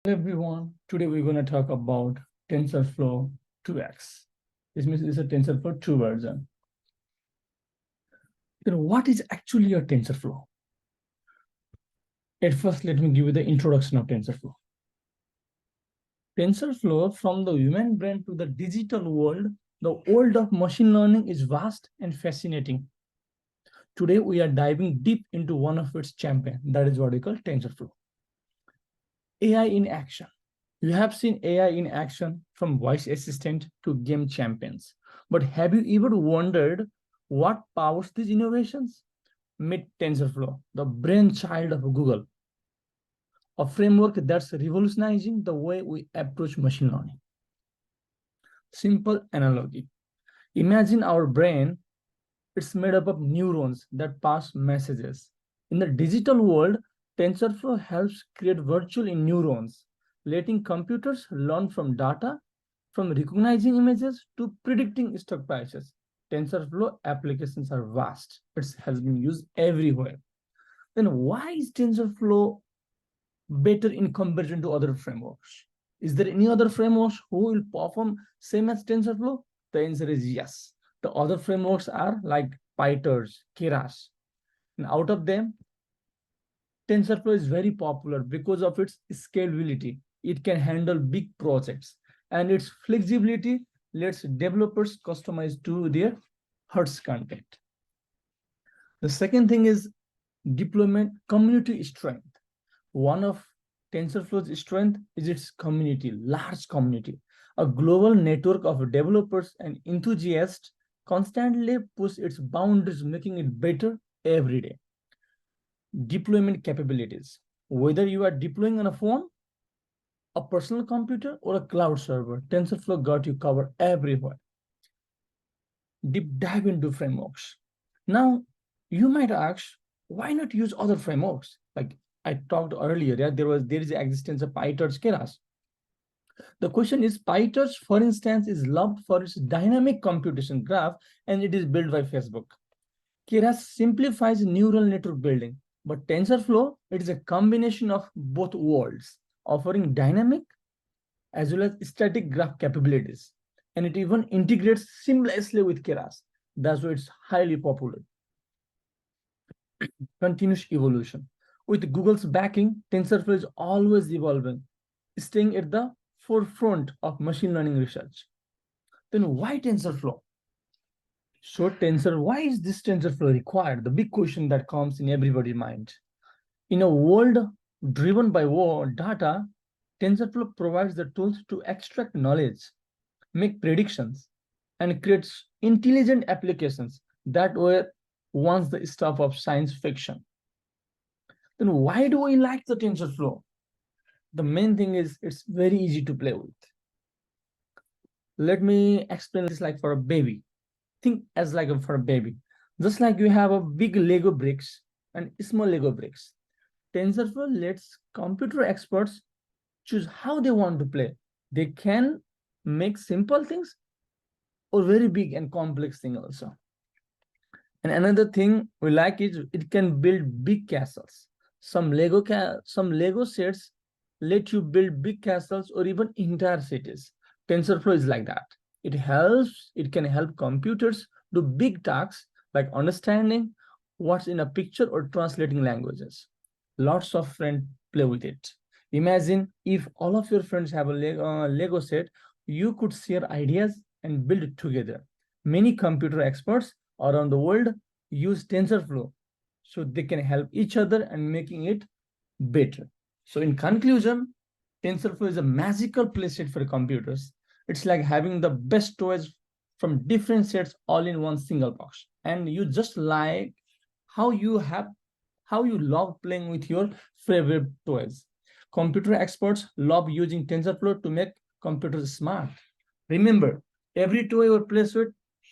Everyone, today we're going to talk about TensorFlow 2x. This means it's a TensorFlow 2 version. Then what is actually a TensorFlow? At first, let me give you the introduction of TensorFlow. TensorFlow, from the human brain to the digital world, the world of machine learning is vast and fascinating. Today, we are diving deep into one of its champions. That is what we call TensorFlow. AI in action. You have seen AI in action from voice assistant to game champions. But have you ever wondered what powers these innovations? Meet TensorFlow, the brainchild of Google, a framework that's revolutionizing the way we approach machine learning. Simple analogy. Imagine our brain, it's made up of neurons that pass messages. In the digital world, TensorFlow helps create virtual neurons, letting computers learn from data, from recognizing images to predicting stock prices. TensorFlow applications are vast. It has been used everywhere. Then why is TensorFlow better in comparison to other frameworks? Is there any other frameworks who will perform same as TensorFlow? The answer is yes. The other frameworks are like PyTorch, Keras. And out of them, TensorFlow is very popular because of its scalability. It can handle big projects, and its flexibility lets developers customize to their heart's content. The second thing is deployment community strength. One of TensorFlow's strength is its community, large community. A global network of developers and enthusiasts constantly push its boundaries, making it better every day. Deployment capabilities. Whether you are deploying on a phone, a personal computer, or a cloud server, TensorFlow got you covered everywhere. Deep dive into frameworks. Now, you might ask, why not use other frameworks? Like I talked earlier, yeah, there is the existence of PyTorch, Keras. The question is, PyTorch, for instance, is loved for its dynamic computation graph, and it is built by Facebook. Keras simplifies neural network building, but TensorFlow, it is a combination of both worlds, offering dynamic as well as static graph capabilities. And it even integrates seamlessly with Keras. That's why it's highly popular. Continuous evolution. With Google's backing, TensorFlow is always evolving, staying at the forefront of machine learning research. Then why TensorFlow? So why is this TensorFlow required? The big question that comes in everybody's mind. In a world driven by data, TensorFlow provides the tools to extract knowledge, make predictions, and create intelligent applications that were once the stuff of science fiction. Then why do we like the TensorFlow? The main thing is it's very easy to play with. Let me explain this like for a baby. Think as like for a baby. Just like you have a big Lego bricks and small Lego bricks. TensorFlow lets computer experts choose how they want to play. They can make simple things or very big and complex things also. And another thing we like is it can build big castles. Some Lego sets let you build big castles or even entire cities. TensorFlow is like that. It can help computers do big tasks like understanding what's in a picture or translating languages. Lots of friends play with it. Imagine if all of your friends have a Lego set, you could share ideas and build it together. Many computer experts around the world use TensorFlow so they can help each other and making it better. So in conclusion, TensorFlow is a magical playset for computers. It's like having the best toys from different sets all in one single box. And you just like how you love playing with your favorite toys. Computer experts love using TensorFlow to make computers smart. Remember, every toy or place with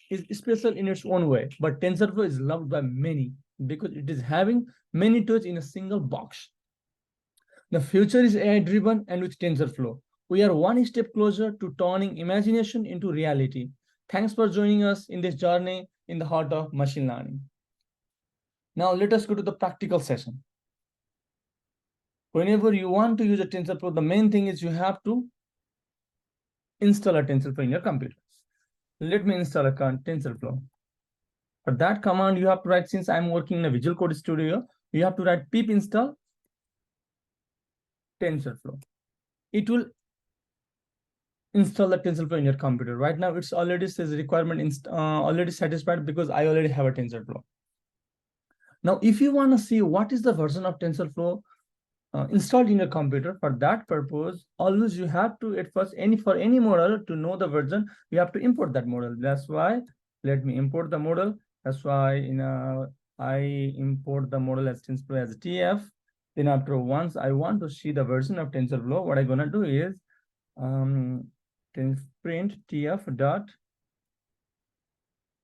is special in its own way, but TensorFlow is loved by many because it is having many toys in a single box. The future is AI-driven, and with TensorFlow, we are one step closer to turning imagination into reality. Thanks for joining us in this journey in the heart of machine learning. Now let us go to the practical session. Whenever you want to use a TensorFlow, the main thing is you have to install a TensorFlow in your computer. Let me install a TensorFlow. For that command, you have to write, since I'm working in a Visual Code Studio, you have to write pip install TensorFlow. It will install the TensorFlow in your computer. Right now, it's already says requirement already satisfied because I already have a TensorFlow. Now, if you want to see what is the version of TensorFlow installed in your computer, for that purpose, always you have to, at first, for any model, to know the version, you have to import that model. That's why, let me import the model. That's why I import the model as TensorFlow as TF. Then after, once I want to see the version of TensorFlow, what I'm gonna do is print TF dot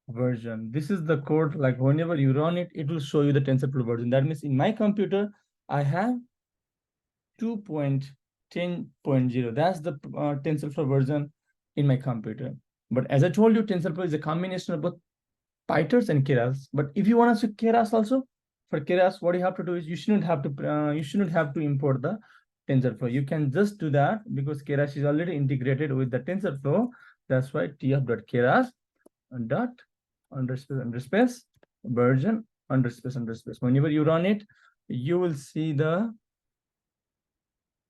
version. This is the code, like whenever you run it, it will show you the TensorFlow version. That means in my computer, I have 2.10.0. That's the TensorFlow version in my computer. But as I told you, TensorFlow is a combination of both PyTorch and Keras. But if you want to see Keras also, for Keras, what you have to do is you shouldn't have to import the TensorFlow. You can just do that because Keras is already integrated with the TensorFlow. That's why tf.keras dot underspace version underspace. Whenever you run it, you will see the,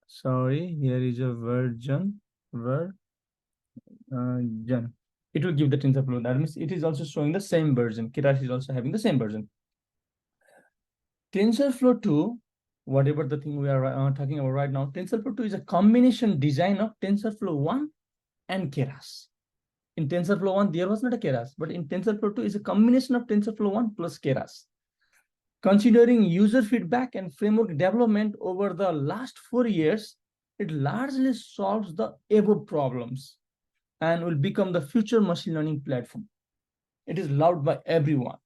sorry, here is a version. It will give the TensorFlow. That means it is also showing the same version. Keras is also having the same version. TensorFlow 2, whatever the thing we are talking about right now, TensorFlow 2 is a combination design of TensorFlow 1 and Keras. In TensorFlow 1, there was not a Keras, but in TensorFlow 2 is a combination of TensorFlow 1 plus Keras. Considering user feedback and framework development over the last 4 years, it largely solves the above problems and will become the future machine learning platform. It is loved by everyone.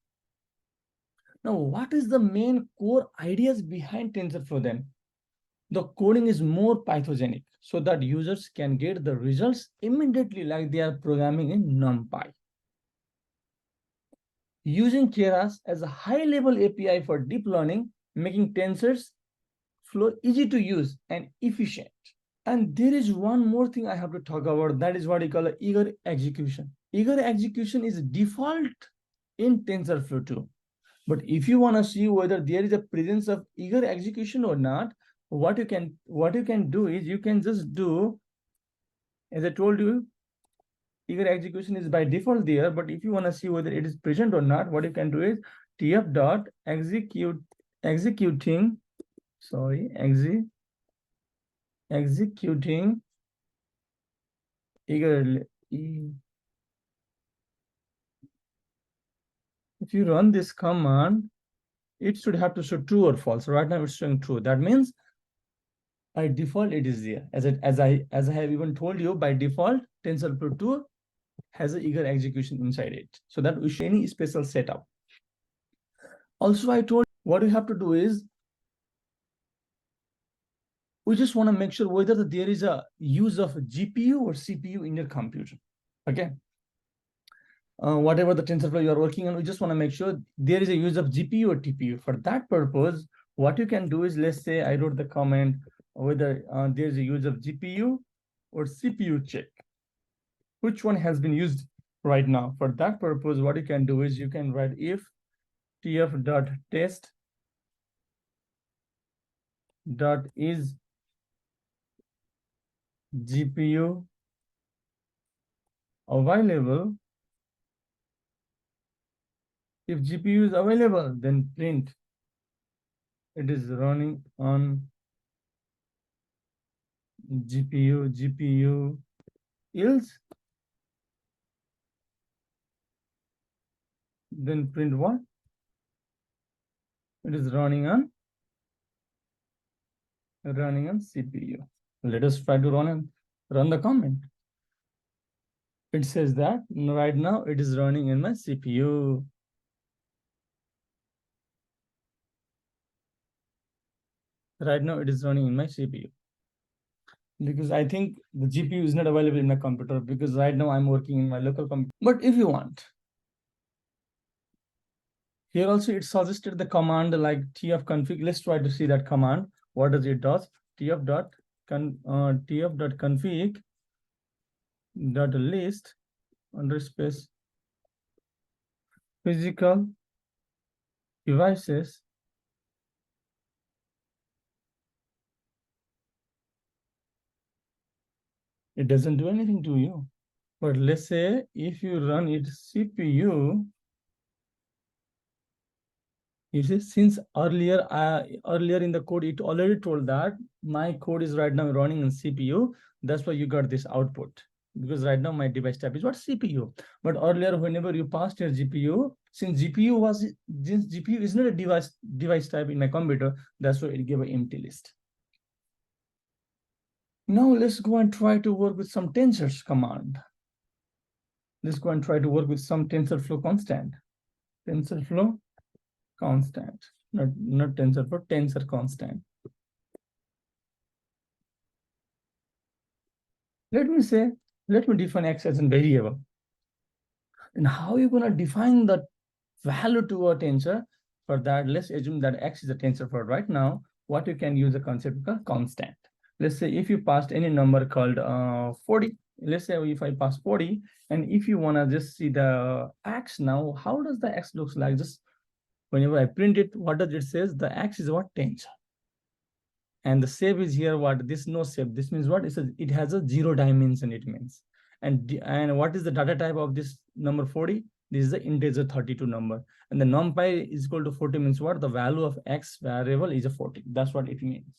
Now, what is the main core ideas behind TensorFlow then? The coding is more Pythogenic so that users can get the results immediately like they are programming in NumPy. Using Keras as a high-level API for deep learning, making TensorFlow easy to use and efficient. And there is one more thing I have to talk about. That is what we call eager execution. Eager execution is default in TensorFlow 2. But if you want to see whether there is a presence of eager execution or not, what you can do is you can just do, as I told you, eager execution is by default there. But if you want to see whether it is present or not, what you can do is tf dot executing eagerly. If you run this command, it should have to show true or false. Right now it's showing true. That means by default it is there. As I have even told you, by default TensorFlow 2 has an eager execution inside it, so that we show any special setup. Also, I told what we have to do is we just want to make sure whether there is a use of GPU or CPU in your computer. Okay. Whatever the TensorFlow you are working on, we just want to make sure there is a use of GPU or TPU. For that purpose, what you can do is, let's say I wrote the comment whether there is a use of GPU or CPU check. Which one has been used right now? For that purpose, what you can do is you can write if tf.test dot is GPU available. If GPU is available, then print it is running on GPU else, then print what? It is running on CPU. Let us try to run the comment. It says that right now it is running in my CPU. Right now it is running in my CPU. Because I think the GPU is not available in my computer because right now I'm working in my local computer. But if you want, here also it suggested the command like tf config. Let's try to see that command. What does it does? tf.config dot list under space physical devices. It doesn't do anything to you. But let's say if you run it CPU, you see, since earlier in the code, it already told that my code is right now running in CPU. That's why you got this output. Because right now my device type is what? CPU. But earlier, whenever you passed your GPU, since GPU is not a device type in my computer, that's why it gave an empty list. Now let's go and try to work with some tensors command. Let's go and try to work with some TensorFlow constant. TensorFlow constant, not TensorFlow, tensor constant. Let me define x as a variable. And how are you going to define the value to a tensor? For that, let's assume that x is a tensor for right now. What you can use a concept called constant. Let's say if you passed any number called 40, let's say if I pass 40, and if you want to just see the x now, how does the x looks like? Just whenever I print it, what does it says? The x is what? Tensor. And the shape is here what? This no shape. This means what? It has a 0 dimension, it means. And what is the data type of this number 40? This is the integer 32 number. And the numpy is equal to 40 means what? The value of x variable is a 40. That's what it means.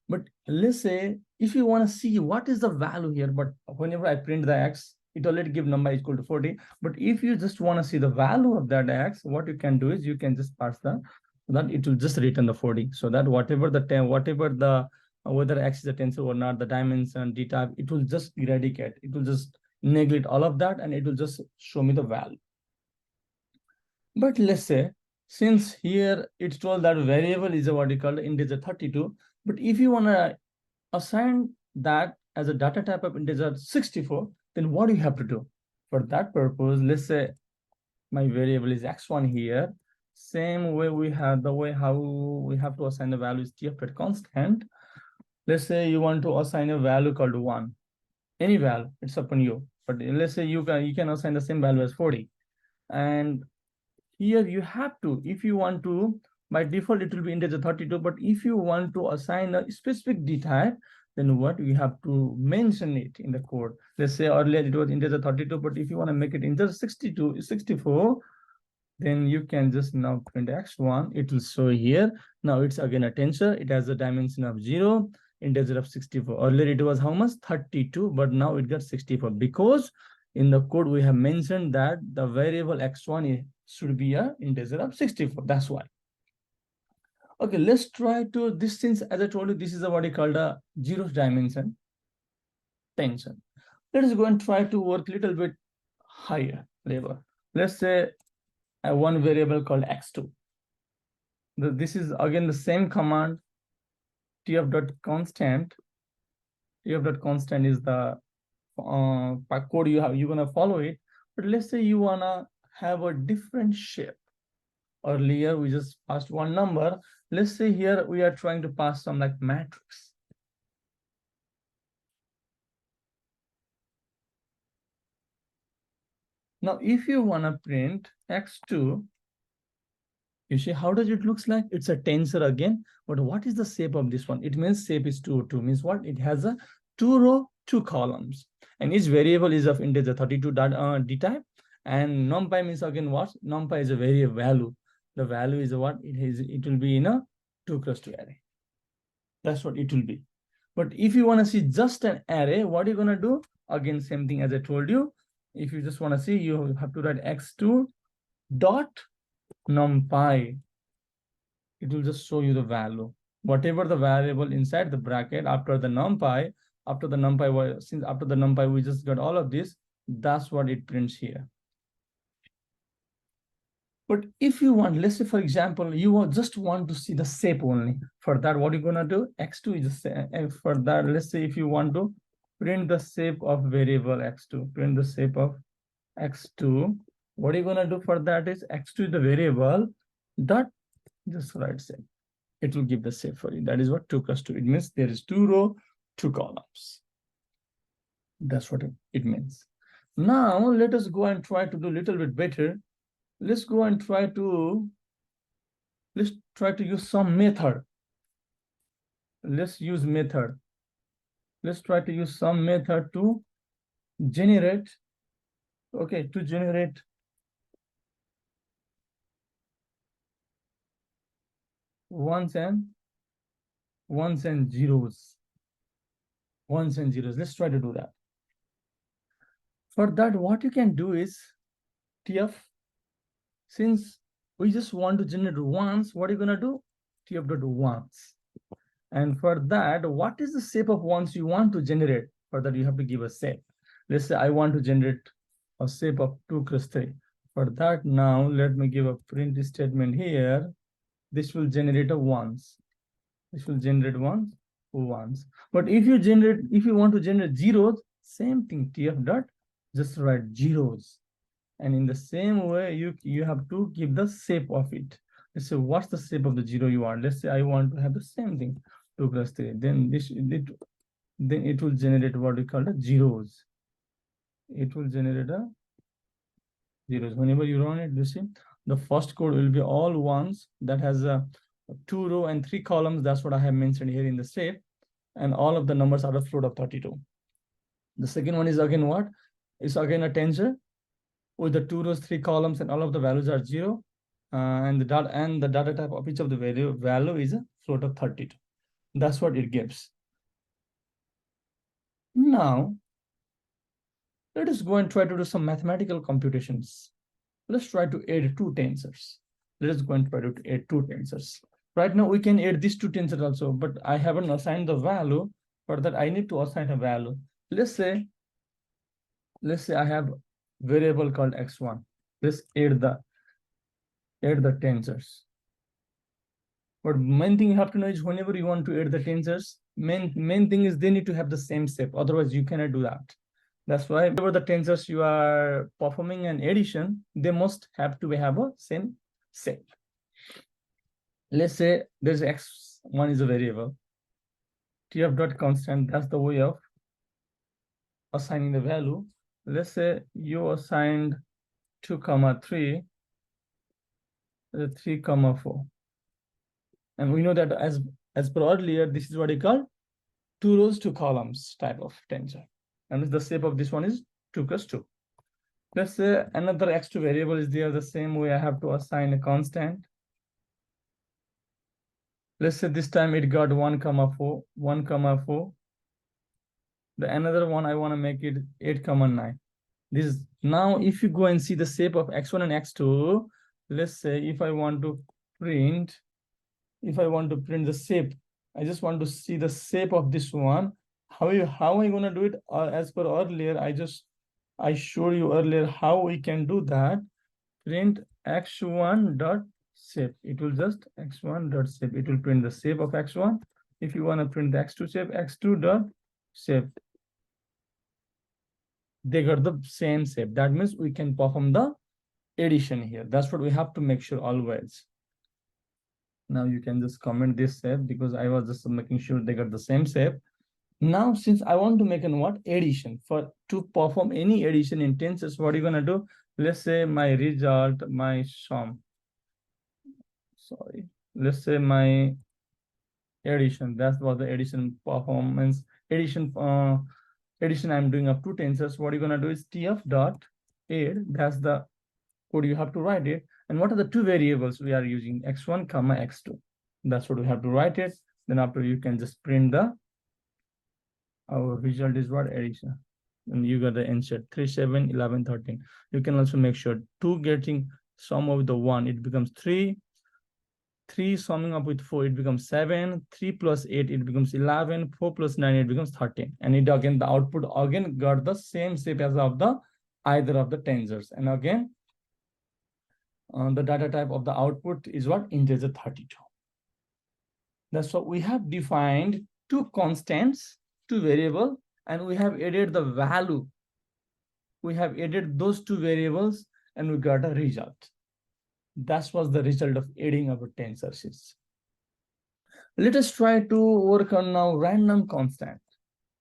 But let's say if you want to see what is the value here, but whenever I print the x, it already give number equal to 40. But if you just want to see the value of that x, what you can do is you can just pass the, that it will just return the 40. So that whatever the whether x is a tensor or not, the dimension, d type, it will just eradicate. It will just neglect all of that, and it will just show me the value. But let's say, since here it's told that variable is a what you call integer 32, but if you want to assign that as a data type of integer 64, then what do you have to do? For that purpose, let's say my variable is x1 here. Same way we have the way how we have to assign the value is tf constant. Let's say you want to assign a value called 1. Any value, it's upon you. But let's say you can assign the same value as 40. And here you have to, if you want to, by default it will be integer 32, but if you want to assign a specific d type, then what you have to mention it in the code. Let's say earlier it was integer 32, but if you want to make it integer 64, then you can just now print x1. It will show here. Now it's again a tensor. It has a dimension of 0, integer of 64. Earlier it was how much? 32, but now it got 64 because in the code we have mentioned that the variable x1 should be a integer of 64. That's why. Okay, let's try to this, since as I told you, this is what we call a 0 dimension tensor. Let us go and try to work a little bit higher level. Let's say one variable called x2. This is again the same command, tf.constant. tf.constant is the code you're gonna follow it. But let's say you wanna have a different shape. Earlier we just passed one number. Let's say here we are trying to pass some like matrix. Now if you wanna print x2, you see how does it looks like? It's a tensor again, but what is the shape of this one? It means shape is 2, 2 means what? It has a 2 row, 2 columns, and each variable is of integer 32 d type, and numpy means again what? Numpy is a variable value. The value is what? It will be in a 2 cross 2 array. That's what it will be. But if you want to see just an array, what are you gonna do? Again, same thing as I told you. If you just want to see, you have to write x2 dot numpy. It will just show you the value, whatever the variable inside the bracket after the numpy. Since after the numpy we just got all of this, that's what it prints here. But if you want, let's say for example, you just want to see the shape only. For that, what are you gonna do? X2 is the same. And for that, let's say if you want to print the shape of variable x2, print the shape of x2, what are you gonna do for that is x2 is the variable dot, just write shape. it will give the shape for you. That is what 2 cross 2. It means there is 2 rows, 2 columns. That's what it means. Now let us go and try to do a little bit better. Let's go and try to use some method. Let's use method. Let's try to use some method to generate, okay, to generate ones and zeros. Ones and zeros. Let's try to do that. For that, what you can do is TF, since we just want to generate ones, what are you gonna do? TF dot ones. And for that, what is the shape of ones you want to generate? For that, you have to give a shape. Let's say I want to generate a shape of 2 cross 3. For that, now let me give a print statement here. This will generate a ones. This will generate ones. But if you want to generate zeros, same thing, TF dot, just write zeros. And in the same way, you have to give the shape of it. Let's say what's the shape of the zero you want. Let's say I want to have the same thing, 2 plus 3. Then it will generate what we call the zeros. It will generate a zeros. Whenever you run it, you see the first code will be all ones that has a 2 row and 3 columns. That's what I have mentioned here in the shape. And all of the numbers are a float of 32. The second one is again what? It's again a tensor with the 2 rows, 3 columns, and all of the values are 0. And the data type of each of the value is a float of 32. That's what it gives. Now, let us go and try to do some mathematical computations. Let's try to add 2 tensors. Let us go and try to add 2 tensors. Right now, we can add these 2 tensors also, but I haven't assigned the value. For that, I need to assign a value. Let's say I have variable called x1. Let's add the tensors. But main thing you have to know is whenever you want to add the tensors, main thing is they need to have the same shape. Otherwise, you cannot do that. That's why whenever the tensors you are performing an addition, they must have to have a same shape. Let's say there's x1 is a variable. TF dot constant, that's the way of assigning the value. Let's say you assigned 2, 3, 3, 4. And we know that as per earlier, this is what you call 2 rows, 2 columns type of tensor. And the shape of this one is 2 cross 2. Let's say another x2 variable is there. The same way I have to assign a constant. Let's say this time it got 1, 4, 1, 4. The another one I want to make it 8, 9. This is now if you go and see the shape of x1 and x2, let's say if I want to print the shape, I just want to see the shape of this one. How are you going to do it? As per earlier, I showed you earlier how we can do that. Print x1 dot shape. It will just x1 dot shape. It will print the shape of x1. If you want to print the x2 shape, x2 dot shape. They got the same shape. That means we can perform the addition here. That's what we have to make sure always. Now you can just comment this shape because I was just making sure they got the same shape. Now, since I want to make an addition, to perform any addition in tensors, what are you gonna do? Let's say my result, my sum. Sorry. Let's say my addition. That's what the addition performance addition I'm doing of 2 tensors. What you're gonna do is TF dot add. That's the code you have to write it. And what are the 2 variables we are using? x1, x2. That's what we have to write it. Then after you can just print our result is what? Addition. And you got the answer 3, 7, 11, 13. You can also make sure 2 getting sum of the 1, it becomes 3. 3 summing up with 4, it becomes 7. 3 plus 8, it becomes 11. 4 plus 9, it becomes 13. And it again, the output again got the same shape as of the either of the tensors. And again, the data type of the output is what? Integer 32. That's what we have defined 2 constants, 2 variables, and we have added the value. We have added those 2 variables and we got a result. That was the result of adding our tensors. Let us try to work on now random constant.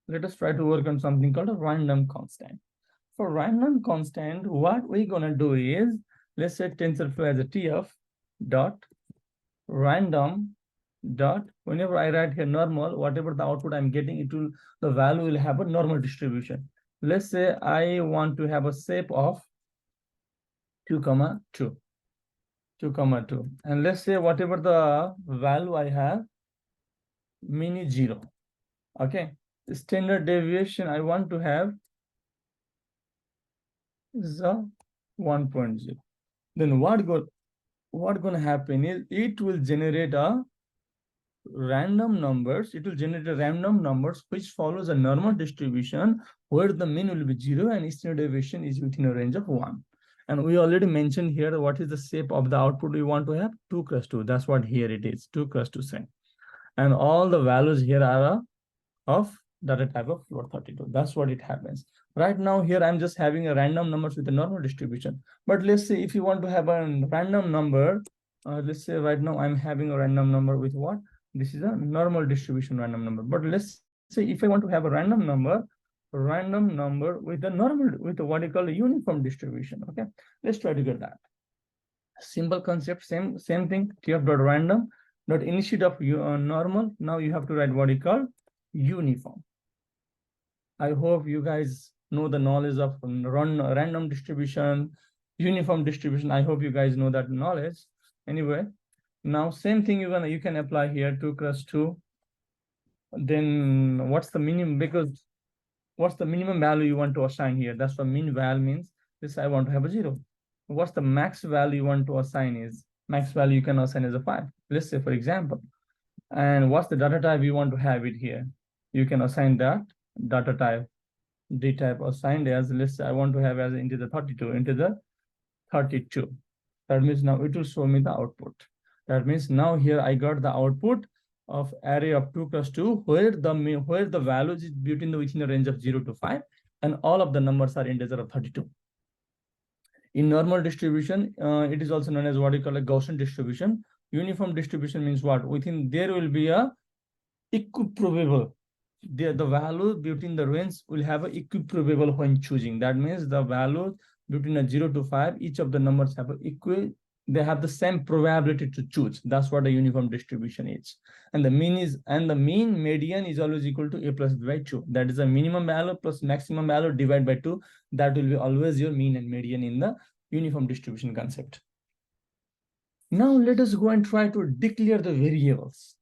Let us try to work on something called a random constant. For random constant, what we're gonna do is, let's say TensorFlow as a TF dot random dot, whenever I write here normal, whatever the output I'm getting, it will, the value will have a normal distribution. Let's say I want to have a shape of 2 comma 2, 2 comma 2, and let's say whatever the value I have, mean is 0. Okay, the standard deviation I want to have is a 1.0. Then what gonna happen is it will generate a random numbers. It will generate a random numbers which follows a normal distribution where the mean will be 0 and standard deviation is within a range of 1. And we already mentioned here what is the shape of the output we want to have, 2 cross 2. That's what here it is, 2 cross 2 same. And all the values here are of data type of float 32. That's what it happens. Right now here I'm just having a random numbers with a normal distribution. But let's say if you want to have a random number, let's say right now I'm having a random number with what? This is a normal distribution random number. But let's say if I want to have a random number with a normal, with a, what you call a uniform distribution. Okay, let's try to get that. Simple concept, same thing. TF dot random dot instead of normal, now you have to write what you call uniform. I hope you guys know the knowledge of random distribution, uniform distribution. I hope you guys know that knowledge. Anyway, now same thing you can apply here, 2 cross 2. Then what's the minimum, because what's the minimum value you want to assign here? That's what min val means. This I want to have a 0. What's the max value you want to assign is, max value you can assign as a 5. Let's say for example. And what's the data type you want to have it here? You can assign that data type, d type assigned as, let's say I want to have as into the 32, into the 32. That means now it will show me the output. That means now here I got the output of array of 2 cross 2 where the values is within the range of 0 to 5 and all of the numbers are integer of 32. In normal distribution, it is also known as what you call a Gaussian distribution. Uniform distribution means what? Within there will be a equiprobable. The value between the range will have a equiprobable when choosing. That means the value between a 0 to 5, each of the numbers have they have the same probability to choose. That's what a uniform distribution is. And the mean median is always equal to a plus b by 2. That is a minimum value plus maximum value divided by 2. That will be always your mean and median in the uniform distribution concept. Now let us go and try to declare the variables.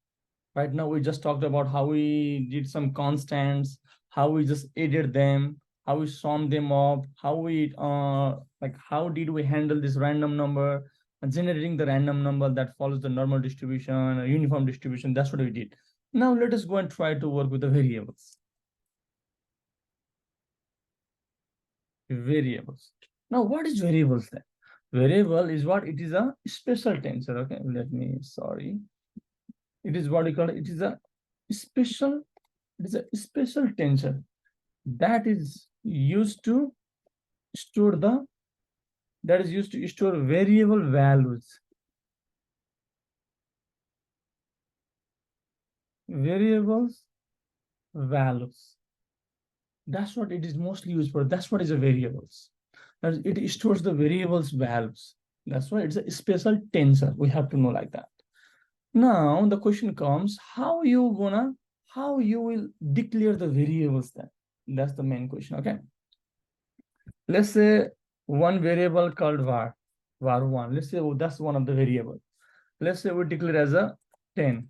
Right now we just talked about how we did some constants, how we just added them, how we summed them up, how we how did we handle this random number, generating the random number that follows the normal distribution, uniform distribution. That's what we did. Now let us go and try to work with the variables. Variables. Now what is variables then? Variable is what? It is a special tensor. Okay, let me, sorry. It is what we call it is a special, it is a special tensor that is used to store variable values. Variables values. That's what it is mostly used for. That's what is a variables. It stores the variables values. That's why it's a special tensor. We have to know like that. Now the question comes, how you will declare the variables then? That's the main question. Okay. Let's say one variable called var1. Let's say that's one of the variable. Let's say we declare as a 10.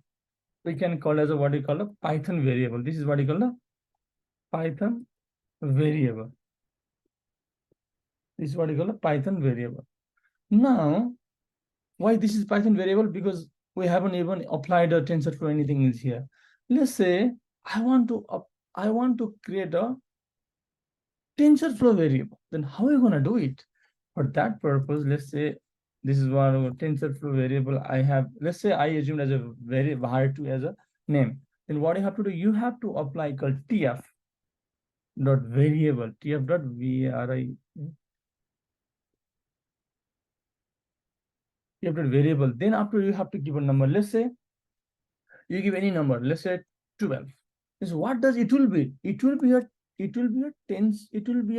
We can call as a what you call a Python variable. This is what you call a Python variable. This is what you call a Python variable. Now, why this is Python variable? Because we haven't even applied a TensorFlow anything is here. Let's say I want to create a TensorFlow variable. Then how are you gonna do it? For that purpose, let's say this is what TensorFlow variable I have. Let's say I assumed as a var2 as a name. Then what you have to do? You have to apply called tf dot variable, tf dot vari, tf dot variable. Then after you have to give a number. Let's say You give any number, let's say 12. So what does it will be? It will be a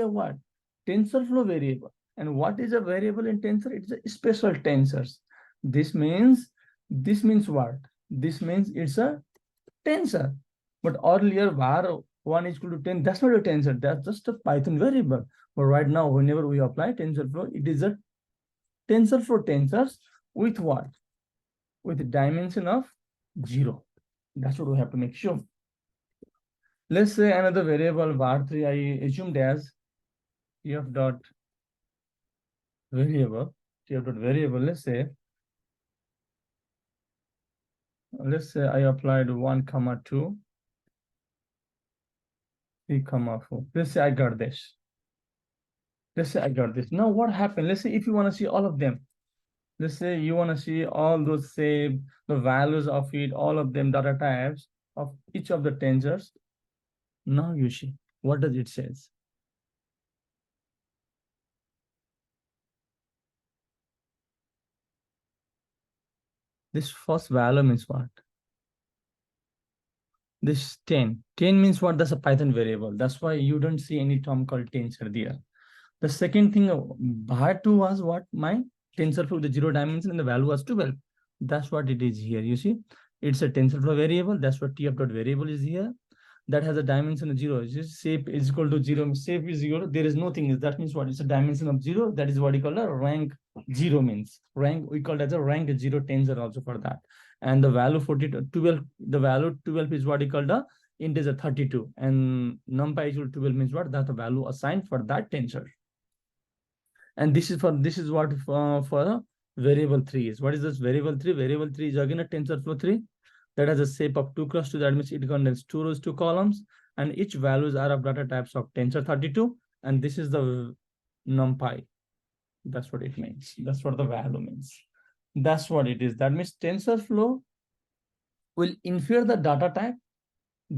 what? TensorFlow variable. And what is a variable in tensor? It's a special tensors. This means what? This means it's a tensor. But earlier var 1 is equal to 10, that's not a tensor, that's just a Python variable. But right now, whenever we apply TensorFlow, it is a TensorFlow tensors with what? With a dimension of 0. That's what we have to make sure. Let's say another variable var3 I assumed as tf dot variable. Let's say I applied 1, 2, 3, 4. Let's say I got this. Now what happened? Let's say if you want to see all of them, let's say you want to see all those, say the values of it, all of them data types of each of the tensors. Now you see, what does it says? This first value means what? This 10. 10 means what? That's a Python variable. That's why you don't see any term called tensor there. The second thing, var2 was what? My TensorFlow, the 0 dimension, and the value was 12. That's what it is here. You see, it's a TensorFlow variable. That's what tf dot variable is here. That has a dimension of 0. Shape is equal to 0. Shape is 0. There is nothing. That means what? It's a dimension of 0. That is what we call a rank 0 means. Rank, we call it as a rank 0 tensor also for that. And the value 12, the value 12 is what we call the integer 32. And numpy equal to 12 means what? That's the value assigned for that tensor. And this is what for variable 3 is. What is this variable 3? Variable 3 is again a TensorFlow 3 that has a shape of 2 cross 2. That means it contains 2 rows, 2 columns, and each values are of data types of tensor 32. And this is the numpy. That's what it means. That's what the value means. That's what it is. That means TensorFlow will infer the data type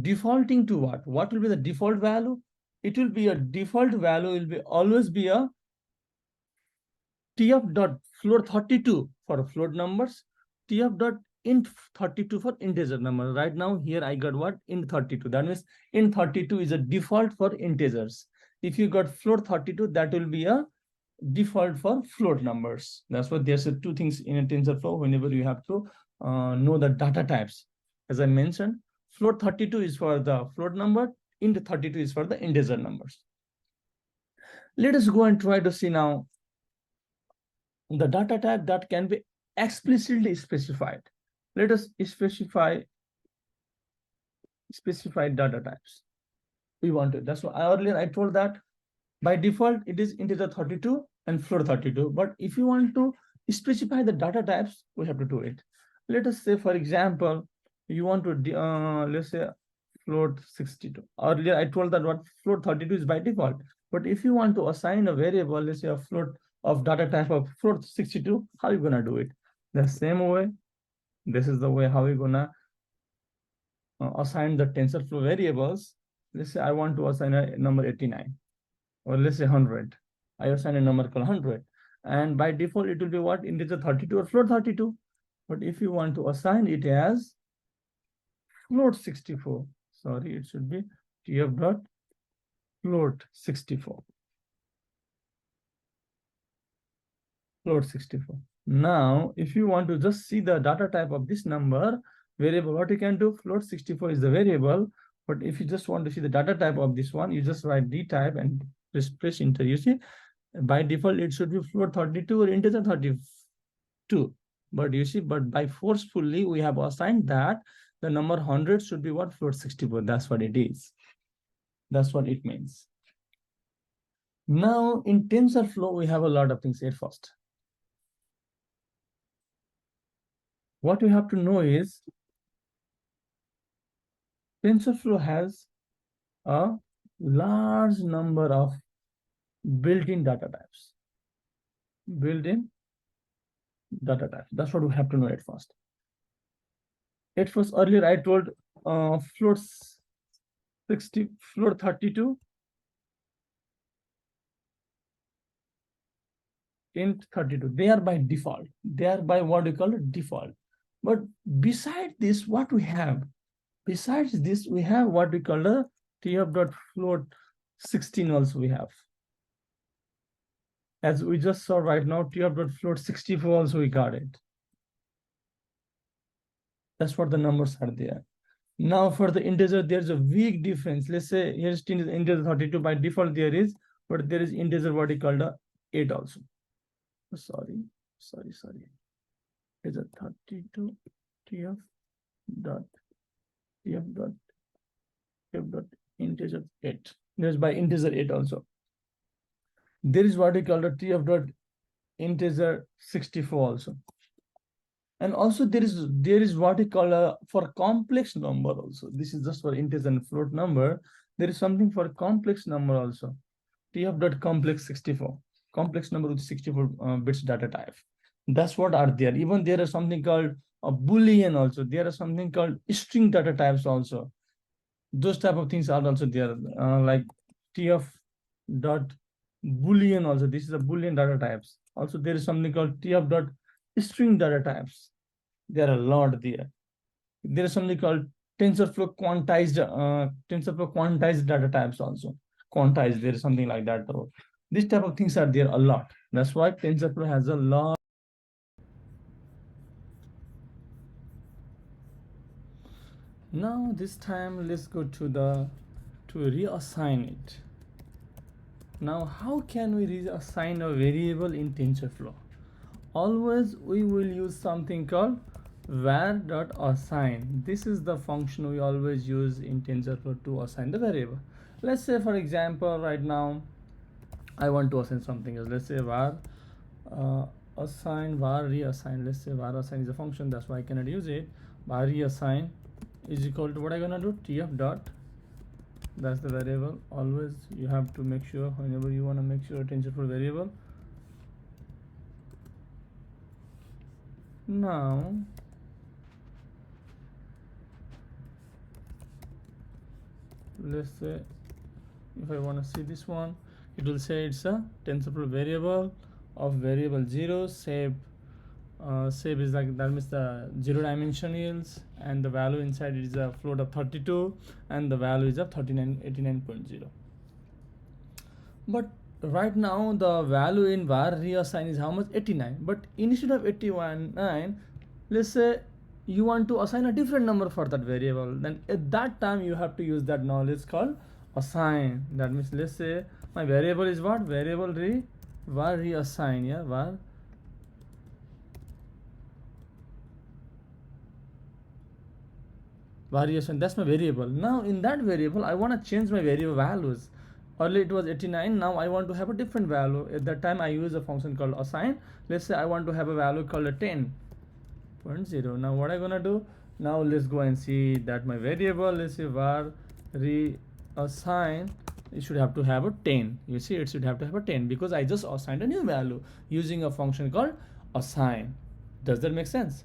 defaulting to what? What will be the default value? It will be a default value will be always be a tf dot float 32 for float numbers, tf dot int 32 for integer numbers. Right now here I got what? Int 32. That means int 32 is a default for integers. If you got float 32, that will be a default for float numbers. That's what there's two things in a TensorFlow whenever you have to know the data types. As I mentioned, float 32 is for the float number, int 32 is for the integer numbers. Let us go and try to see now the data type that can be explicitly specified. Let us specify data types. We want to. That's why earlier I told that by default it is integer 32 and float 32. But if you want to specify the data types, we have to do it. Let us say, for example, you want to let's say float 62. Earlier I told that what float 32 is by default. But if you want to assign a variable, let's say a float of data type of float 62, how are you gonna do it? The same way. This is the way how we're gonna assign the TensorFlow variables. Let's say I want to assign a number 89, or let's say 100. I assign a number called 100, and by default it will be what? Integer 32 or float 32. But if you want to assign it as float 64, sorry, it should be tf dot float 64. Float 64. Now, if you want to just see the data type of this number variable, what you can do, float 64 is the variable. But if you just want to see the data type of this one, you just write d type and just press enter. You see, by default, it should be float 32 or integer 32. But you see, but by forcefully, we have assigned that the number 100 should be what? Float 64. That's what it is. That's what it means. Now, in TensorFlow, we have a lot of things here first. What you have to know is TensorFlow has a large number of built-in data types. Built-in data types. That's what we have to know at first. At first, earlier I told float 32, int 32. They are by default. They are by what we call it default. But besides this, what we have? Besides this, we have what we call the tf.float 16 also we have. As we just saw right now, tf.float 64 also we got it. That's what the numbers are there. Now for the integer, there's a big difference. Let's say here's integer 32 by default there is, but there is integer what we call the 8 also. Sorry. Is a 32 tf dot integer 8. There's by integer 8 also. There is what we call the tf dot integer 64 also. And also there is what we call a for complex number also. This is just for integer and float number. There is something for complex number also. tf dot complex 64. Complex number with 64 bits data type. That's what are there. Even there is something called a boolean also. There is something called string data types also. Those type of things are also there, like tf dot boolean also. This is a boolean data types. Also there is something called tf dot string data types. There are a lot there. There is something called TensorFlow quantized data types also. Quantized, there is something like that though. This type of things are there a lot. That's why TensorFlow has a lot. Now this time let's go to reassign it. Now how can we reassign a variable in TensorFlow? Always we will use something called var.assign. This is the function we always use in TensorFlow to assign the variable. Let's say for example right now I want to assign something else. Let's say var assign var reassign. Let's say var assign is a function, that's why I cannot use it. Var reassign is equal to what I'm gonna do, tf dot, that's the variable. Always you have to make sure whenever you want to make sure a TensorFlow variable. Now let's say if I want to see this one, it will say it's a TensorFlow variable of variable 0. Shape is like, that means the 0 dimension yields, and the value inside it is a float of 32, and the value is of 89.0. But right now the value in var reassign is how much? 89. But instead of 81.9, let's say you want to assign a different number for that variable, then at that time you have to use that knowledge called assign. That means let's say my variable is what? Variable var reassign. Yeah, var variation, that's my variable. Now in that variable I want to change my variable values. Earlier it was 89, now I want to have a different value. At that time I use a function called assign. Let's say I want to have a value called a 10.0. Now what I'm gonna do, now let's go and see that my variable, let's say var reassign, it should have to have a 10. You see, it should have to have a 10 because I just assigned a new value using a function called assign. Does that make sense?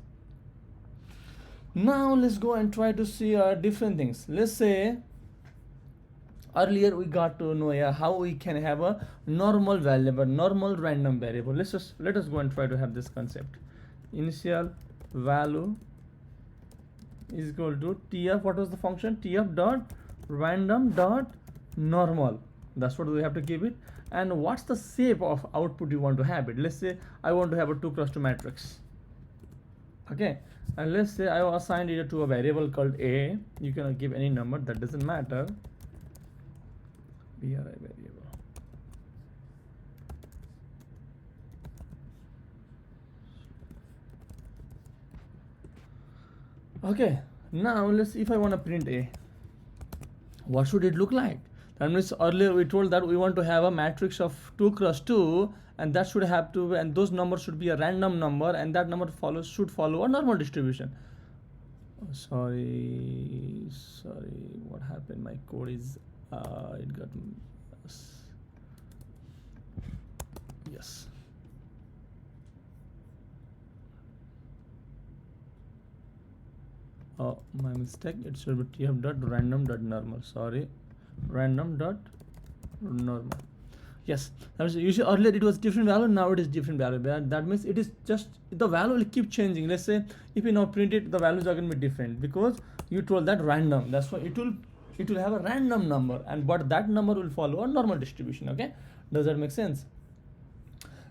Now let's go and try to see different things. Let's say earlier we got to know how we can have a normal variable, normal random variable. Let us go and try to have this concept. Initial value is equal to tf, what was the function? Tf dot random dot normal. That's what we have to keep it. And what's the shape of output you want to have it? Let's say I want to have a 2x2 matrix. Okay, and let's say I assigned it to a variable called a. You can give any number, that doesn't matter. BRI variable. Okay, now let's see if I want to print a. What should it look like? That means earlier we told that we want to have a matrix of 2x2, and that should have to, and those numbers should be a random number, and that number should follow a normal distribution. Oh, sorry, what happened? My code is it got yes. Oh, my mistake. It should be tf dot random dot normal. Sorry, random dot normal. Yes, usually earlier it was different value, now it is different value. That means it is just the value will keep changing. Let's say if you now print it, the values are going to be different because you told that random. That's why it will have a random number, and but that number will follow a normal distribution. Okay, does that make sense?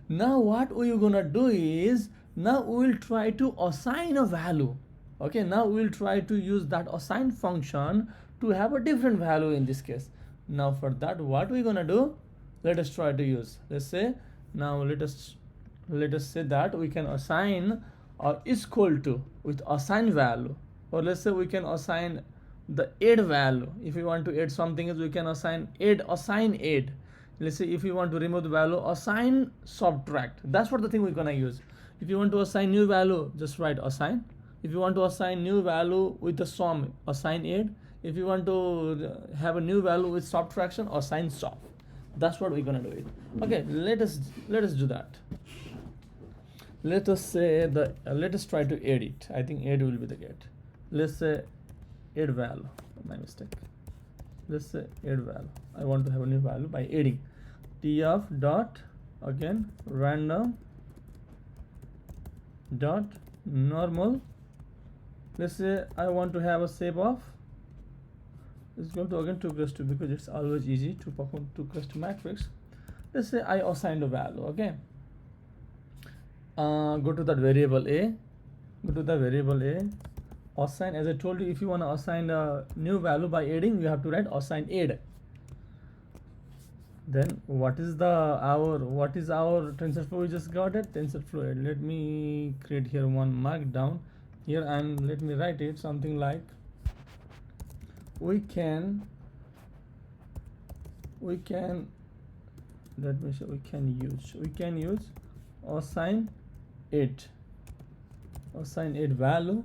Now what we're gonna do is, now we will try to assign a value. Okay, now we will try to use that assign function to have a different value in this case. Now for that, what we're gonna do, let us try to use, let's say, now let us say that we can assign or is equal to with assign value, or let's say we can assign the add value. If we want to add something else, we can assign add. Let's say if you want to remove the value, assign subtract. That's what the thing we're gonna use. If you want to assign new value, just write assign. If you want to assign new value with the sum, assign add. If you want to have a new value with subtraction, assign sub. That's what we're gonna do it. Okay, let us do that. Let us say let us try to add it. I think add will be the get. Let's say add value. My mistake. Let's say add value. I want to have a new value by adding t of dot again random dot normal. Let's say I want to have a shape of, it's going to again 2 cross 2 because it's always easy to perform 2 cross 2 matrix. Let's say I assigned a value. Okay, go to that variable a, assign. As I told you, if you want to assign a new value by adding, you have to write assign add. Then what is our TensorFlow? We just got it, TensorFlow add. Let me create here one markdown. Here let me write it something like, we can let me show, we can use assign add value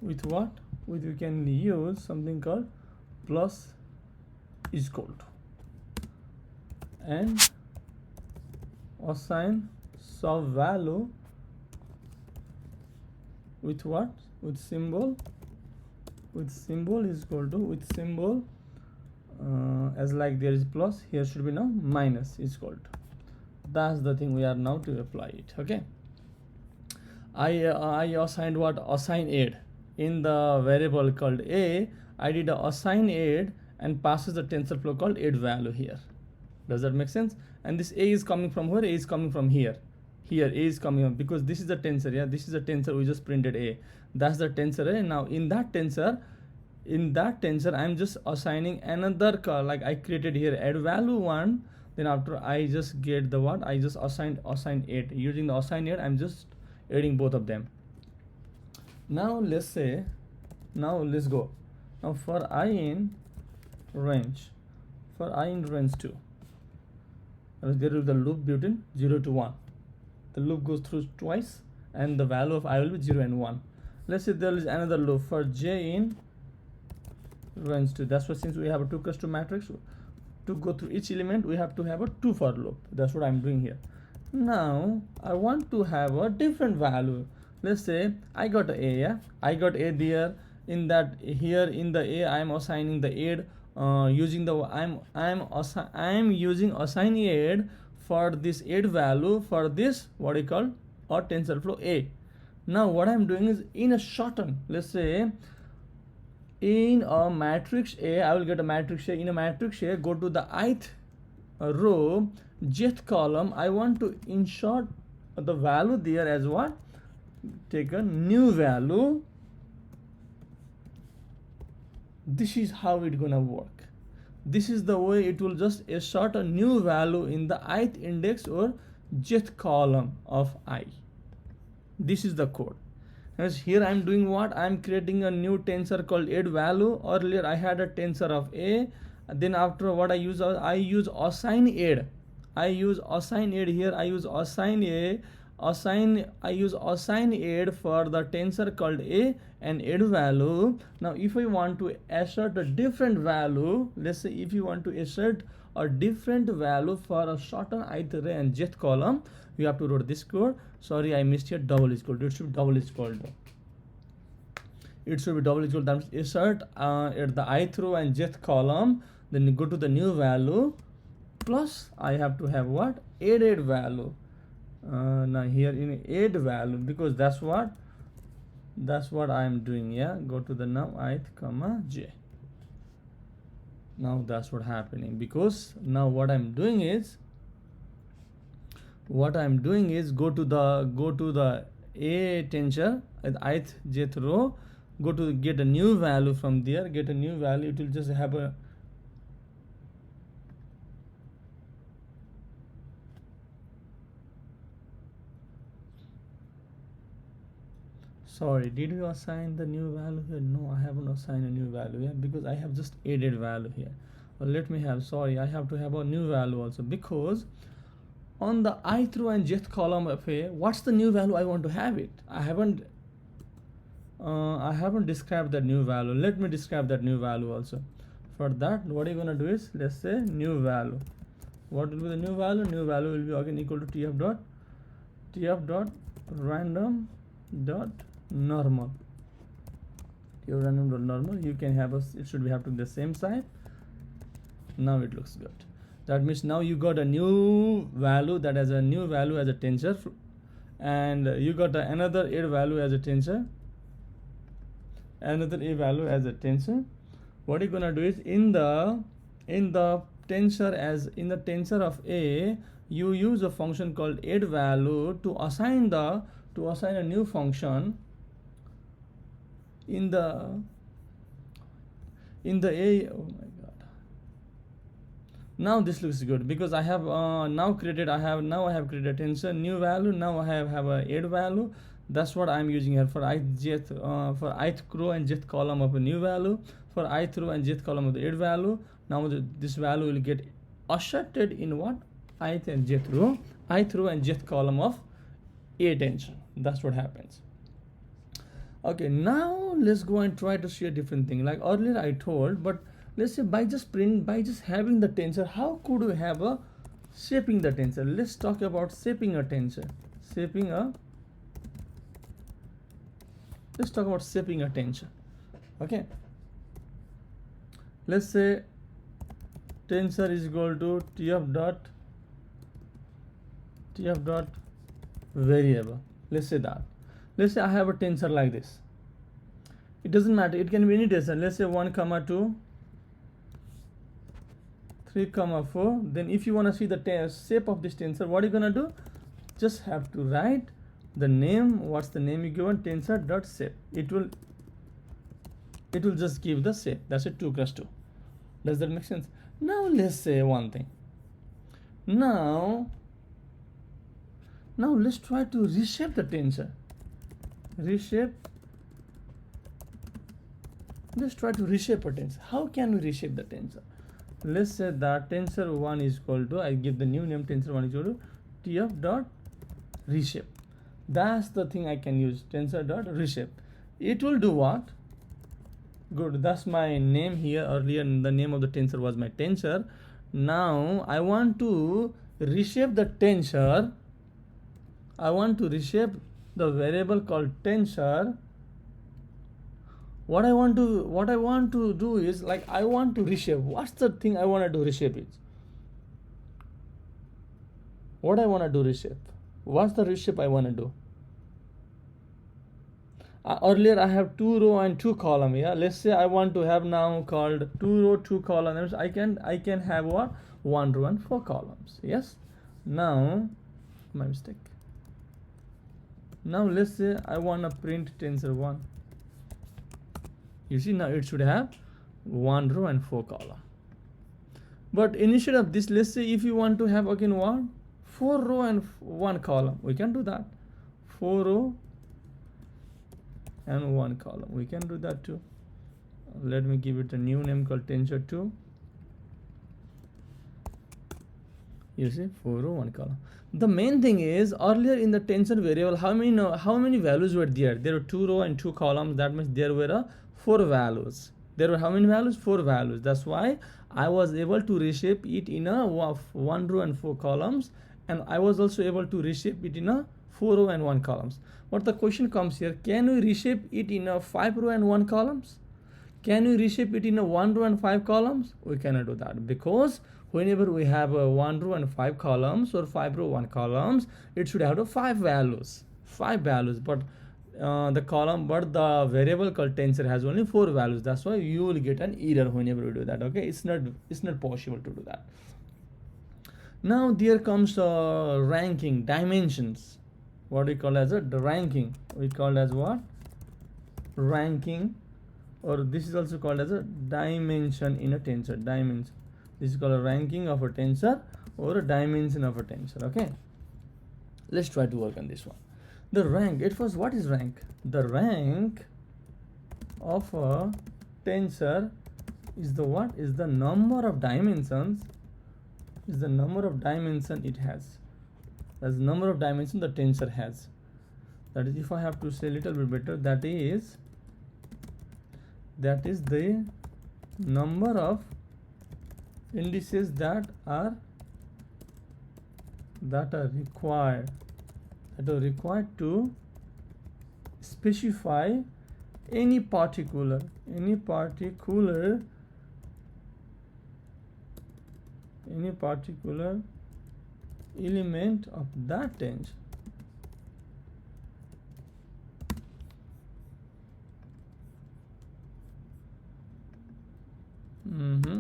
with what, with we can use something called plus is equal to, and assign sub value with what, with symbol is equal to, with symbol as like there is plus, here should be now minus is equal to. That's the thing we are now to apply it. Okay, I assigned what, assign add in the variable called a. I did a assign add and passes the TensorFlow called add value here. Does that make sense? And this a is coming from where? A is coming from here. Here a is coming up because this is the tensor. Yeah, this is the tensor we just printed a. That's the tensor a. Now in that tensor I'm just assigning another like I created here add value 1. Then after I just get the what, I just assign 8. Using the assign 8, I'm just adding both of them. Now let's say, let's go. Now for I in range 2, there is the loop between 0 to 1. The loop goes through twice and the value of I will be 0 and 1. Let's say there is another loop for j in range 2. That's why, since we have a 2 cross 2 matrix, to go through each element we have to have a 2 for loop. That's what I'm doing here. Now I want to have a different value. Let's say I got a, yeah, I got a there. In that, here in the a, I'm assigning the add using the I'm using assign add for this add value for this what you call or TensorFlow a. Now what I'm doing is, in a shorten, let's say in a matrix A, I will get a matrix A. In a matrix A, go to the ith row, jth column. I want to insert the value there as what? Take a new value. This is how it's gonna work. This is the way it will just insert a new value in the ith index or jth column of I. This is the code. As here I'm doing what? I'm creating a new tensor called add value. Earlier I had a tensor of a. Then after what I use assign add. I use assign add here. I use assign add for the tensor called a and add value. Now if I want to assert a different value, let's say if you want to assert a different value for a certain ith array and jth column, you have to write this code. Sorry, I missed here, double is equal to. It should be double is equal to. It should be double is equal to. That means insert at the ith row and jth column. Then you go to the new value plus I have to have what? Added value. Now here in add value, because that's what I am doing. Yeah, go to the now ith comma j. Now that's what happening, because now what I'm doing is go to the a tensor at ith jth row, go to get a new value from there, get a new value. It will just have a sorry, did you assign the new value here? No, I haven't assigned a new value here because I have just added value here. Well, let me have, sorry, I have to have a new value also, because on the ith row and jth column of a, what's the new value I want to have it? I haven't described that new value. Let me describe that new value also. For that, what you're gonna do is, let's say new value. What will be the new value? New value will be again equal to tf dot random dot normal. Your random dot normal. You can have it should have to be the same side. Now it looks good. That means now you got a new value that has a new value as a tensor, and you got another a value as a tensor, another a value as a tensor. What you're gonna do is in the tensor of a, you use a function called add value to assign a new function in the a. Oh my god. Now this looks good, because I have now created a tensor new value. Now I have a add value. That's what I'm using here for ith row and jth column of a new value, for ith row and jth column of the add value. Now this value will get asserted in what? ith and jth row and jth column of a tensor. That's what happens. Okay, now let's go and try to see a different thing. Like earlier I told, but let's say by just having the tensor, how could we have a shaping the tensor? Let's talk about shaping a tensor. Let's talk about shaping a tensor. Okay, let's say tensor is equal to tf dot variable. Let's say that. Let's say I have a tensor like this. It doesn't matter, it can be any tensor. Let's say 1, 2, 3, 4. Then if you want to see the shape of this tensor, what are you gonna do? Just have to write the name. What's the name you given? Tensor dot shape. It will just give the shape. That's a 2 cross 2. Does that make sense? Now let's say one thing. Now let's try to reshape the tensor. Let's try to reshape a tensor. How can we reshape the tensor? Let's say that tensor 1 is equal to, I give the new name, tensor 1 is equal to tf dot reshape. That's the thing I can use, tensor dot reshape. It will do what? Good, that's my name here. Earlier the name of the tensor was my tensor. Now I want to reshape the tensor. I want to reshape the variable called tensor. What I want to do is, like, I want to reshape. What's the thing I want to do reshape it? What I want to do reshape? What's the reshape I want to do? Earlier I have 2 row and 2 column. Yeah, let's say I want to have now called 2 row 2 columns. I can have what? 1 row and 4 columns. Yes. Now my mistake. Now let's say I want to print tensor 1. You see, now it should have 1 row and 4 column. But instead of this, let's say if you want to have again what? 4 row and 1 column. We can do that. 4 row and 1 column. We can do that too. Let me give it a new name called tensor 2. You see, 4 row 1 column. The main thing is, earlier in the tensor variable, how many values were there? There were 2 row and 2 columns. That means there were 4 values. There were how many values? 4 values. That's why I was able to reshape it in a 1 row and 4 columns, and I was also able to reshape it in a 4 row and 1 columns. But the question comes here, can we reshape it in a 5 row and 1 columns? Can we reshape it in a 1 row and 5 columns? We cannot do that, because whenever we have a 1 row and 5 columns, or 5 row 1 columns, it should have 5 values, but the variable called tensor has only 4 values. That's why you will get an error whenever you do that. Okay, it's not possible to do that. Now there comes ranking, dimensions. What we call as the ranking. We call as what? Ranking, or this is also called as a dimension in a tensor. Dimension. This is called a ranking of a tensor, or a dimension of a tensor. Okay. Let's try to work on this one. The rank. At first, what is rank? The rank of a tensor is the what? Is the number of dimensions. Is the number of dimension it has. That's the number of dimensions the tensor has. That is, if I have to say a little bit better, that is the number of indices that are required to specify any particular element of that tensor.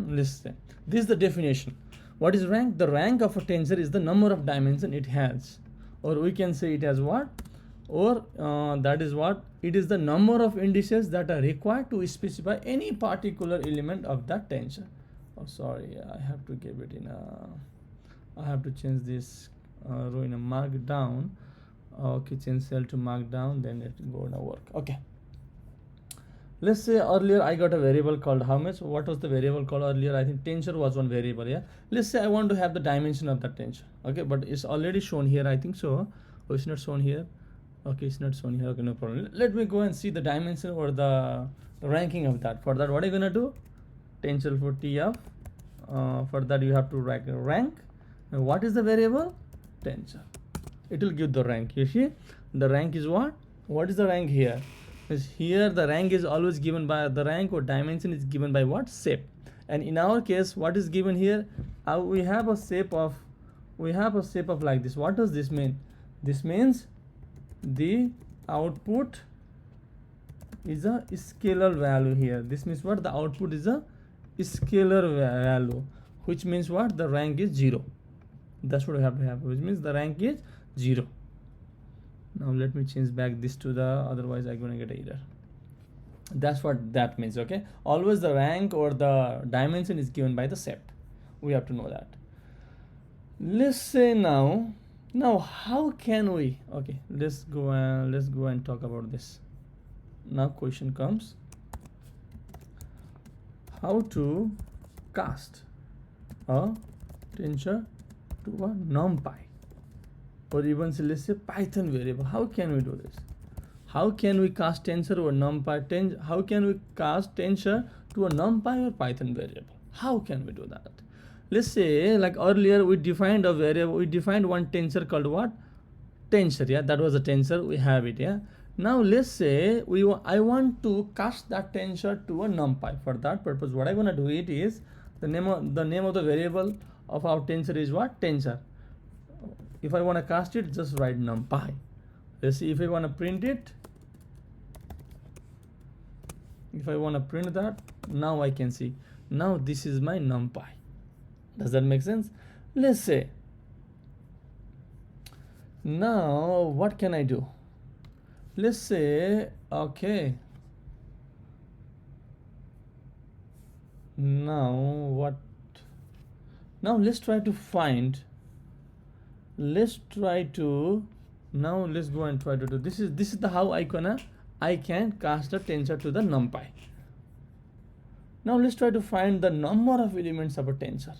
Listen, this is the definition. What is rank? The rank of a tensor is the number of dimensions it has, or we can say it as what, or that is what, it is the number of indices that are required to specify any particular element of that tensor. Oh, sorry, I have to give it in a, I have to change this row in a markdown. Okay, change cell to markdown, then it will go to work. Okay. Let's say earlier I got a variable called how much. What was the variable called earlier? I think tensor was one variable. Yeah. Let's say I want to have the dimension of that tensor. Okay, but it's already shown here, I think so. Oh, it's not shown here. Okay, it's not shown here. Okay, no problem. Let me go and see the dimension or the ranking of that. For that, what are you gonna do? Tensor for TF. For that, you have to write rank. And what is the variable? Tensor. It will give the rank. You see, the rank is what? What is the rank here? Is here the rank is always given by the rank, or dimension is given by what? Shape. And in our case, what is given here? We have a shape of like this. What does this mean? This means the output is a scalar value here. This means what? The output is a scalar value, which means what? The rank is 0. That's what we have to have, which means the rank is 0. Now let me change back this to the, otherwise I'm going to get an error. That's what that means. Okay, always the rank or the dimension is given by the set. We have to know that. Let's say now how can we, okay, let's go and talk about this. Now question comes, how to cast a tensor to a numpy, or even say, let's say Python variable. How can we do this? How can we cast tensor or numpy? How can we cast tensor to a numpy or Python variable? How can we do that? Let's say, like earlier, we defined a variable. We defined one tensor called what? Tensor. Yeah, that was a tensor. We have it. Yeah. Now let's say I want to cast that tensor to a numpy. For that purpose, what I'm gonna do it is the name of the variable of our tensor is what? Tensor. If I want to cast it, just write numpy. Let's see if I want to print it. If I want to print that, now I can see. Now this is my numpy. Does that make sense? Let's say, now what can I do? Let's say, okay. Now what? Now let's try to find. Let's go and try to do this is the how I can cast a tensor to the numpy. Now let's try to find the number of elements of a tensor.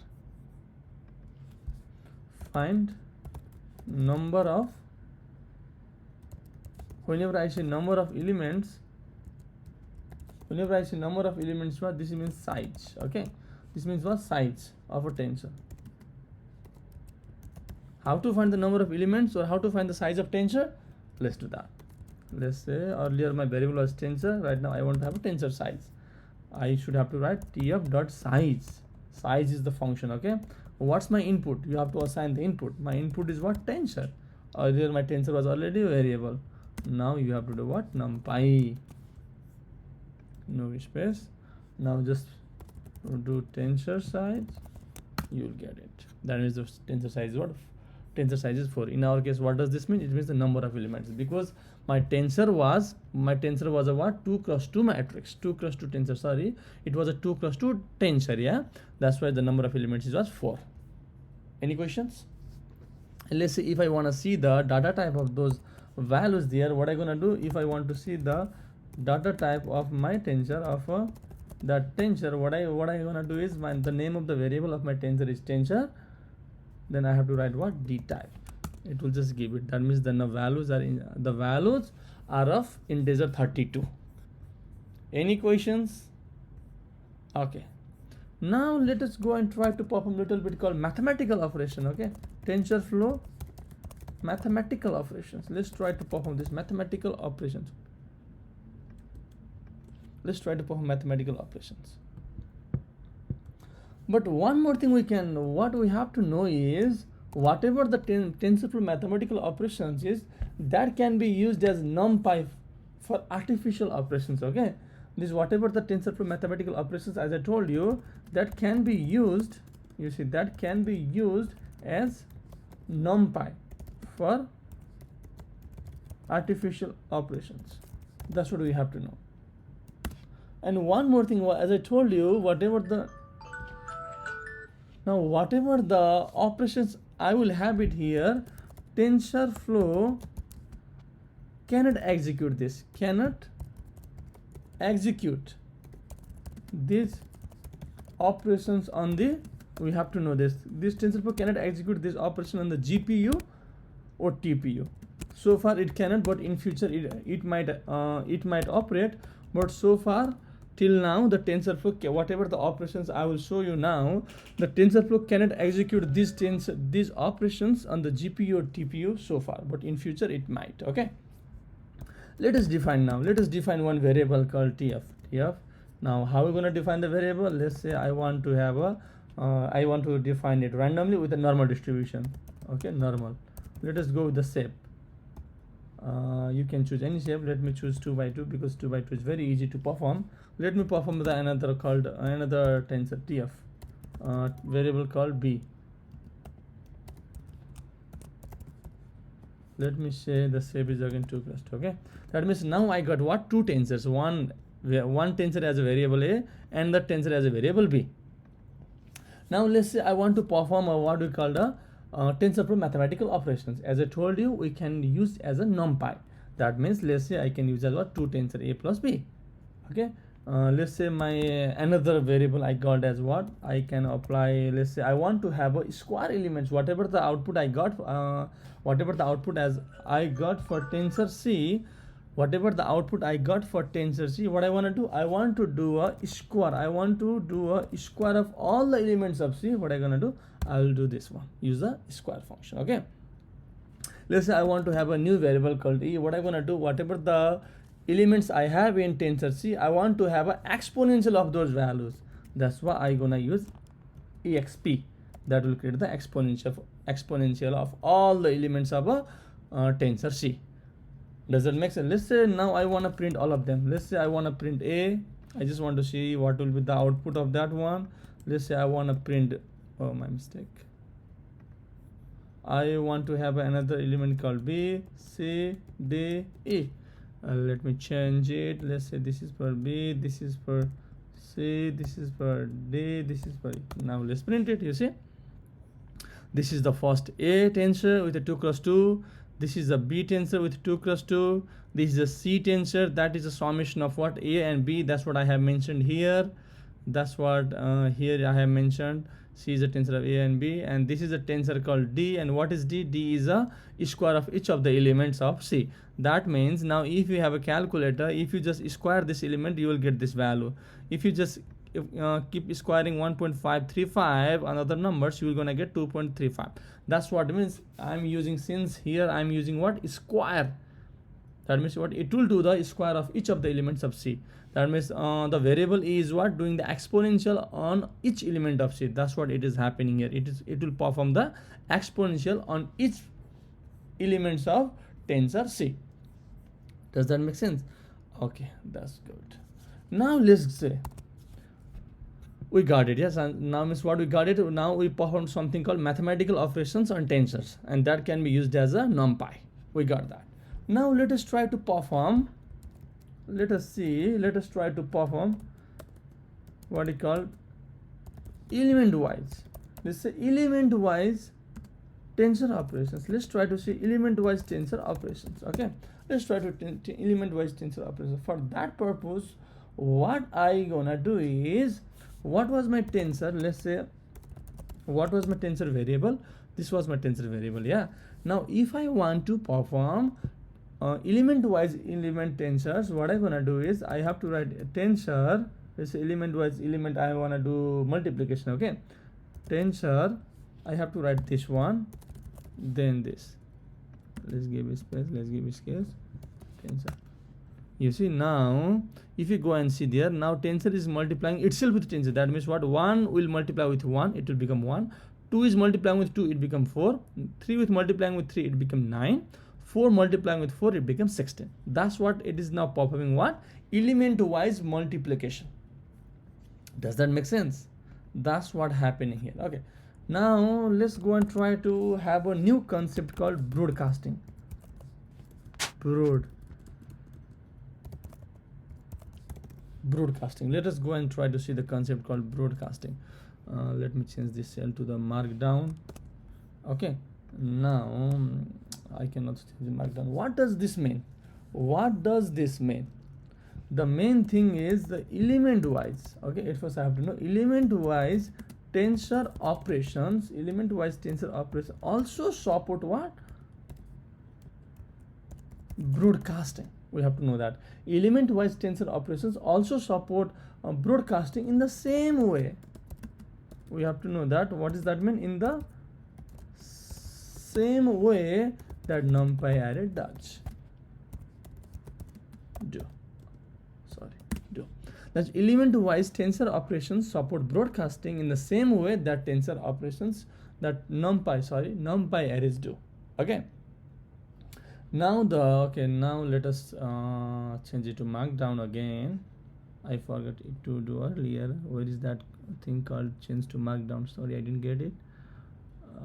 Find number of, whenever I say number of elements, what this means? Size. Okay, this means what? Size of a tensor. How to find the number of elements, or how to find the size of tensor? Let's do that. Let's say earlier my variable was tensor. Right now I want to have a tensor size. I should have to write tf dot size. Size is the function. Okay, what's my input? You have to assign the input. My input is what? Tensor. Earlier my tensor was already a variable. Now you have to do what? Numpy. No space. Now just do tensor size. You'll get it. That means the tensor size is what? Tensor size is 4. In our case, what does this mean? It means the number of elements, because my tensor was a what? 2 cross 2 matrix. 2 cross 2 tensor, sorry, it was a 2 cross 2 tensor. Yeah, that's why the number of elements was 4. Any questions? Let's say if I want to see the data type of those values there, what I'm gonna do? If I want to see the data type of my tensor of that tensor, what I gonna do is the name of the variable of my tensor is tensor. Then I have to write what? D type. It will just give it. That means the values are of integer 32. Any questions? Okay. Now let us go and try to perform a little bit called mathematical operation. Okay, TensorFlow mathematical operations. Let's try to perform this mathematical operations. Let's try to perform mathematical operations. But one more thing what we have to know is, whatever the TensorFlow mathematical operations is, that can be used as numpy for artificial operations. Okay, this whatever the TensorFlow mathematical operations, as I told you, that can be used, you see, that can be used as numpy for artificial operations. That's what we have to know. And one more thing, as I told you, whatever the operations I will have it here, TensorFlow cannot execute this, these operations on the, we have to know this TensorFlow cannot execute this operation on the GPU or TPU. So far it cannot, but in future it might operate. But so far, till now, the TensorFlow, whatever the operations I will show you now, the TensorFlow cannot execute these operations on the GPU or TPU so far, but in future it might. Okay, let us define one variable called tf. Now how are we going to define the variable? Let's say I want to have I want to define it randomly with a normal distribution. Okay, normal. Let us go with the shape. You can choose any shape. Let me choose 2 by 2 because 2 by 2 is very easy to perform. Let me perform the another tensor tf, variable called b. Let me say the shape is again 2 cross 2. Okay, that means now I got what? 2 tensors. One tensor as a variable a and the tensor as a variable b. Now let's say I want to perform what we call the TensorFlow mathematical operations. As I told you, we can use as a numpy. That means let's say I can use as what? 2 tensor a plus b. Okay, let's say my another variable I got as what? I can apply, let's say I want to have a square elements, whatever the output I got, whatever the output as I got for tensor c, whatever the output I got for tensor c, what I want to do? I want to do a square. I want to do a square of all the elements of c. What I'm gonna do? I will do this one. Use the square function. Okay. Let's say I want to have a new variable called e. What I'm gonna do? Whatever the elements I have in tensor c, I want to have an exponential of those values. That's why I'm gonna use exp. That will create the exponential of all the elements of a tensor c. Does that make sense? Let's say now I want to print all of them. Let's say I want to print a. I just want to see what will be the output of that one. Let's say I want to print, oh my mistake, I want to have another element called b, c, d, e. Let me change it. Let's say this is for b, this is for c, this is for d, this is for e. Now let's print it. You see, this is the first a tensor with a 2 cross 2. This is a b tensor with 2 cross 2. This is a c tensor. That is a summation of what? A and b. That's what I have mentioned here. That's what here I have mentioned. C is a tensor of a and b, and this is a tensor called d. And what is d? D is a square of each of the elements of c. That means now if you have a calculator, if you just square this element, you will get this value. If you just keep squaring 1.535 on other numbers, you will gonna get 2.35. That's what it means. I'm using, since here I'm using what? Square. That means what? It will do the square of each of the elements of C. That means the variable is what? Doing the exponential on each element of C. That's what it is happening here. It will perform the exponential on each elements of tensor C. Does that make sense? Okay, that's good. Now let's say we got it. Yes, and now means what we got it. Now we perform something called mathematical operations on tensors, and that can be used as a numpy. We got that. Now let us try to perform, let us try to perform what we call element wise. Let's say element wise tensor operations. Let's try to see element wise tensor operations. Okay, let's try to element wise tensor operations. For that purpose, what I gonna do is, what was my tensor? Let's say what was my tensor variable? This was my tensor variable. Yeah, now if I want to perform element wise element tensors, what I'm gonna do is I have to write tensor. Let's say element wise element, I wanna do multiplication. Okay, tensor, I have to write this one, then this. Let's give it space, let's give it space. Tensor. You see, now if you go and see there, now tensor is multiplying itself with tensor. That means what? 1 will multiply with 1, it will become 1. 2 is multiplying with 2, it becomes 4. 3 with multiplying with 3, it becomes 9. 4 multiplying with 4, it becomes 16. That's what it is now performing, what? Element wise multiplication. Does that make sense? That's what happening here. Okay, now let's go and try to have a new concept called broadcasting. Broadcasting. Let us go and try to see the concept called broadcasting. Let me change this cell to the markdown. Okay, now I cannot change the markdown. What does this mean? What does this mean? The main thing is the element wise. Okay, at first I have to know element wise tensor operations. Element wise tensor operations also support what? Broadcasting. We have to know that element wise tensor operations also support broadcasting in the same way. We have to know that. What does that mean? In the same way that numpy array does. That element wise tensor operations support broadcasting in the same way that tensor operations that numpy arrays do. Okay, now now let us change it to markdown again. I forgot it to do earlier. Where is that thing called change to markdown? Sorry, I didn't get it.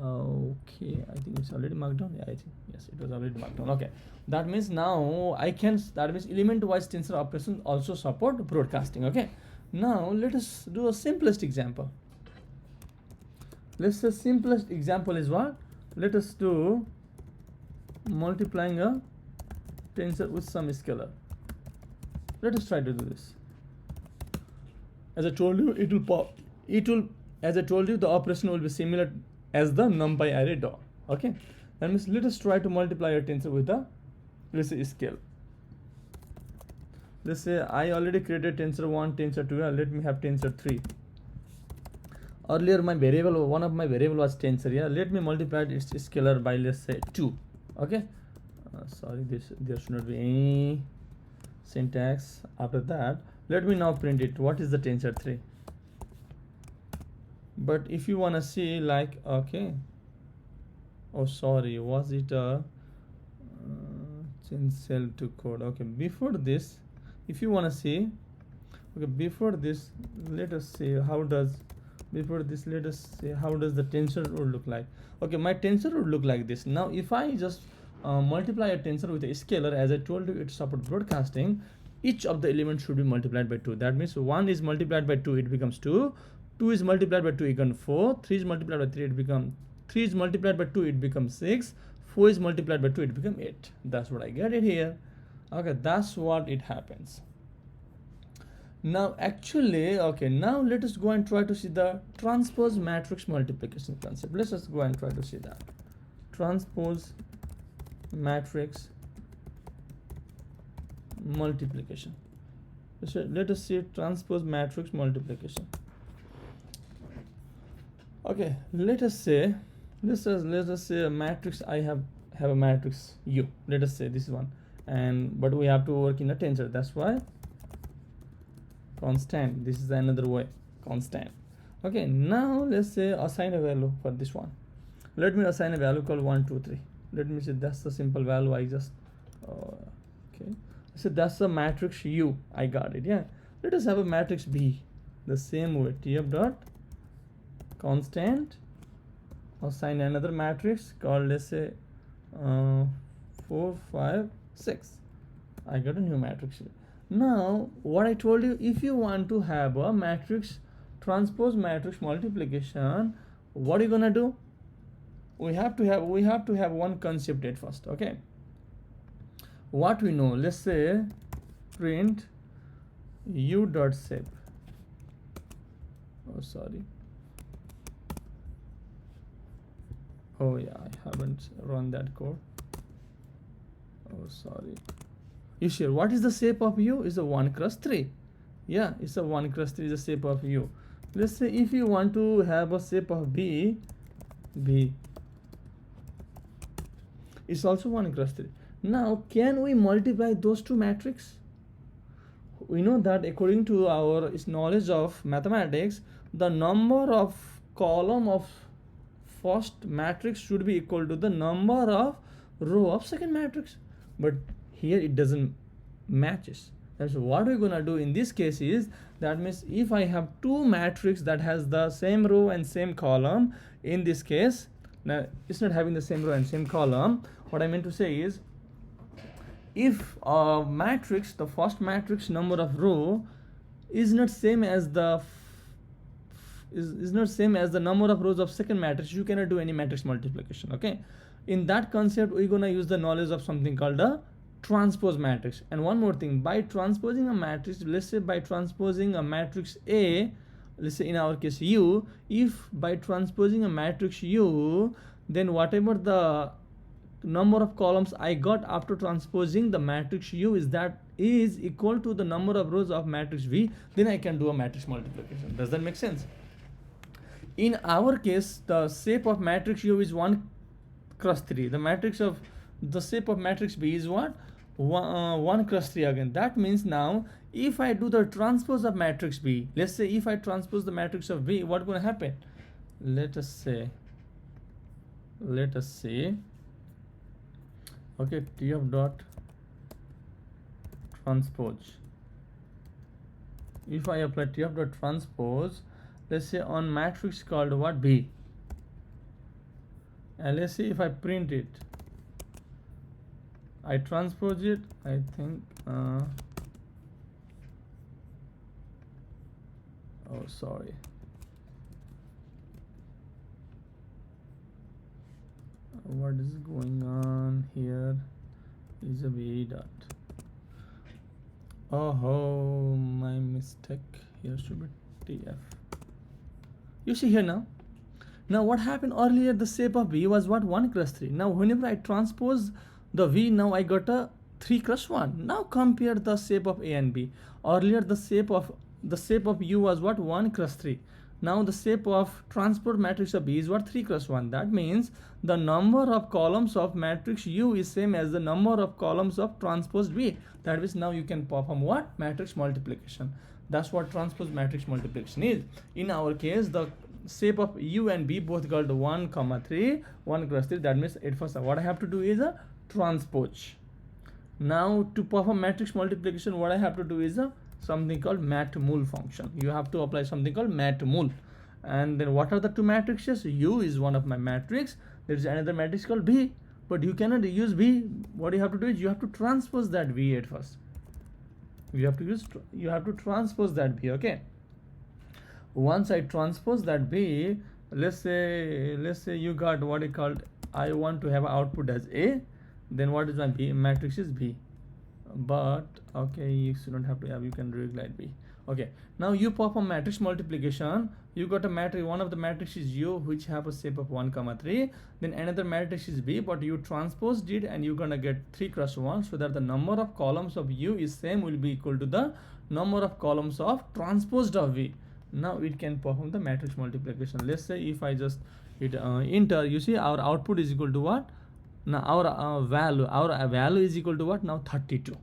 Okay, I think it's already marked down. Yeah, I think yes, it was already marked down. Okay, that means now I can, that means element wise tensor operations also support broadcasting. Okay, now let us do a simplest example. Let's say simplest example is what? Let us do multiplying a tensor with some scalar. Let us try to do this. As I told you, as I told you, the operation will be similar as the numpy array do. Okay, that means let us try to multiply a tensor with a, let's say, scale. Let's say I already created tensor 1, tensor 2. Let me have tensor 3. Earlier my variable, one of my variable was tensor. Yeah, let me multiply its scalar by, let's say, 2. Okay, sorry, there should not be any syntax after that. Let me now print it. What is the tensor 3? But if you want to see, like, okay, oh sorry, was it a change cell to code? Okay, before this, if you want to see, okay, before this, let us see how does, before this, let us see how does the tensor would look like. Okay, my tensor would look like this. Now if I just multiply a tensor with a scalar, as I told you, it supports broadcasting. Each of the elements should be multiplied by 2. That means 1 is multiplied by 2, it becomes 2. 2 is multiplied by 2, it becomes 4. 3 is multiplied by 3, it becomes 3 is multiplied by 2, it becomes 6. 4 is multiplied by 2, it becomes 8. That's what I get it here. Okay, that's what it happens. Now actually, okay, now let us go and try to see the transpose matrix multiplication concept. Let's just go and try to see that. Transpose matrix multiplication. So let us see transpose matrix multiplication. Okay, let us say a matrix. I have a matrix U. Let us say this is one, and but we have to work in a tensor. That's why constant. This is another way, constant. Okay, now let's say assign a value for this one. Let me assign a value called 1 2 3. Let me say that's the simple value I just okay, so that's the matrix U. I got it. Yeah, let us have a matrix B the same way. Tf dot constant, assign another matrix called, let's say 4 5 6. I got a new matrix here. Now what I told you, if you want to have a matrix transpose matrix multiplication, what are you gonna do? We have to have one concept at first. Okay, what we know, let's say print u dot shape. Oh sorry, oh yeah, I haven't run that code. Oh sorry. You sure? What is the shape of u? Is a 1 cross 3. Yeah, it's a 1 cross 3 is the shape of u. Let's say if you want to have a shape of b, it's also 1 cross 3. Now can we multiply those two matrices? We know that according to our knowledge of mathematics, the number of column of first matrix should be equal to the number of row of second matrix, but here it doesn't matches. That's what we're gonna do in this case is, that means if I have two matrix that has the same row and same column, in this case, now it's not having the same row and same column. What I meant to say is, if a matrix, the first matrix number of row is not same as the is not same as the number of rows of second matrix, you cannot do any matrix multiplication. Okay, in that concept we're gonna use the knowledge of something called a transpose matrix. And one more thing, by transposing a matrix, let's say by transposing a matrix A, let's say in our case U, if by transposing a matrix U, then whatever the number of columns I got after transposing the matrix U is equal to the number of rows of matrix V, then I can do a matrix multiplication. Does that make sense? In our case, the shape of matrix U is 1 cross 3. The shape of matrix B is what? 1 cross 3 again. That means now if I do the transpose of matrix B, let's say if I transpose the matrix of B, what's going to happen? Let us say okay, Tf dot transpose. If I apply Tf dot transpose, let's say on matrix called what? B, and let's see if I print it, I transpose it, I think oh sorry, what is going on here? Is a B dot, oh my mistake, here should be TF. You see here now what happened earlier, the shape of B was what? 1 cross 3. Now whenever I transpose the V, now I got a 3 cross 1. Now compare the shape of A and B. Earlier the shape of U was what? 1 cross 3. Now the shape of transpose matrix of B is what? 3 cross 1. That means the number of columns of matrix U is same as the number of columns of transpose B. That means now you can perform what? Matrix multiplication. That's what transpose matrix multiplication is. In our case, the shape of U and B both got 1 comma 3, 1 cross 3. That means at first what I have to do is a transpose. Now to perform matrix multiplication, what I have to do is something called matmul function. You have to apply something called matmul. And then what are the two matrices? U is one of my matrix. There is another matrix called B, but you cannot use B. What you have to do is you have to transpose that B at first. You have to transpose that B. Okay, once I transpose that B, let's say you got what is called, I want to have output as A, then what is my B? Matrix is B, but okay, you shouldn't have to have, you can regulate B. Okay, now you perform matrix multiplication. You got a matrix, one of the matrix is U, which have a shape of 1 comma 3, then another matrix is B, but you transposed it and you're gonna get 3 cross 1, so that the number of columns of U is same, will be equal to the number of columns of transposed of V. Now it can perform the matrix multiplication. Let's say if I just hit enter, you see our output is equal to what? Now our value is equal to what? Now 32.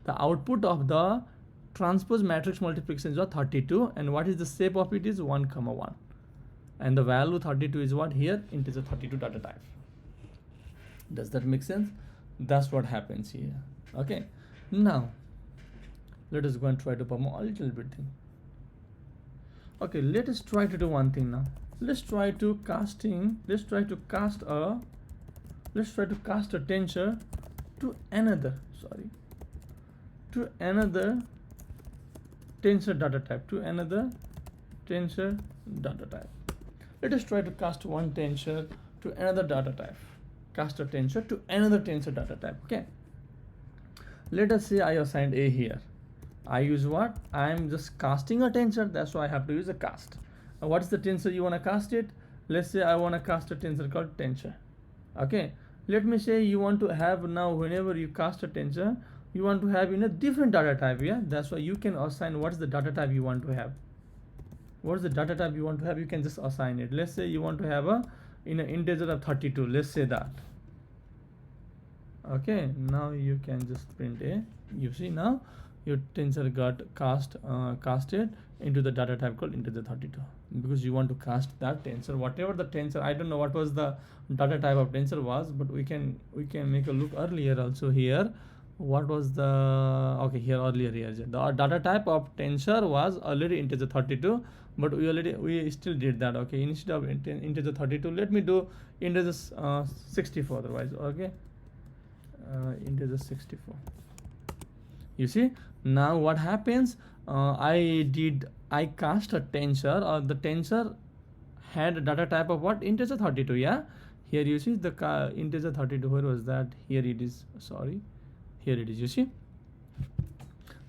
The output of the transpose matrix multiplication is what? 32, and what is the shape of it is 1 comma 1, and the value 32 is what? Here integer 32 data type. Does that make sense? That's what happens here. Okay, now let us go and try to perform a little bit thing. Okay, let us try to do one thing now. Let's try to cast a tensor to another tensor data type. Let us try to cast one tensor to another data type. Cast a tensor to another tensor data type. Okay, let us say I assigned A here. I use what? I am just casting a tensor, that's why I have to use a cast. What is the tensor you want to cast it? Let's say I want to cast a tensor called tensor. Okay, let me say you want to have, now whenever you cast a tensor, you want to have in a different data type. Yeah, that's why you can assign what is the data type you want to have. What is the data type you want to have? You can just assign it. Let's say you want to have a in an integer of 32. Let's say that. Okay, now you can just print A. You see now your tensor got casted into the data type called integer 32, because you want to cast that tensor, whatever the tensor. I don't know what was the data type of tensor was, but we can make a look earlier also here. What was the, okay, here earlier here the data type of tensor was already integer 32, but we still did that. Okay, instead of integer 32, let me do integer 64 otherwise. Okay, integer 64. You see now what happens? I cast a tensor, or the tensor had a data type of what? Integer 32. Yeah, here you see the integer 32. Where was that? Here it is. Sorry, here it is. You see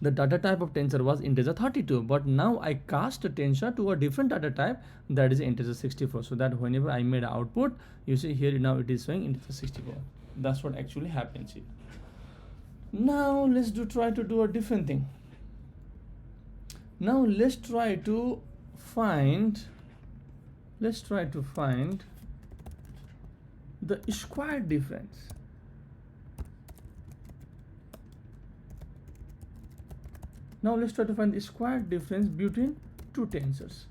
the data type of tensor was integer 32, but now I cast a tensor to a different data type, that is integer 64, so that whenever I made output, you see here now it is showing integer 64. That's what actually happens here. Now let's try to do a different thing. Now let's try to find the square difference. Now let's try to find the square difference between two tensors.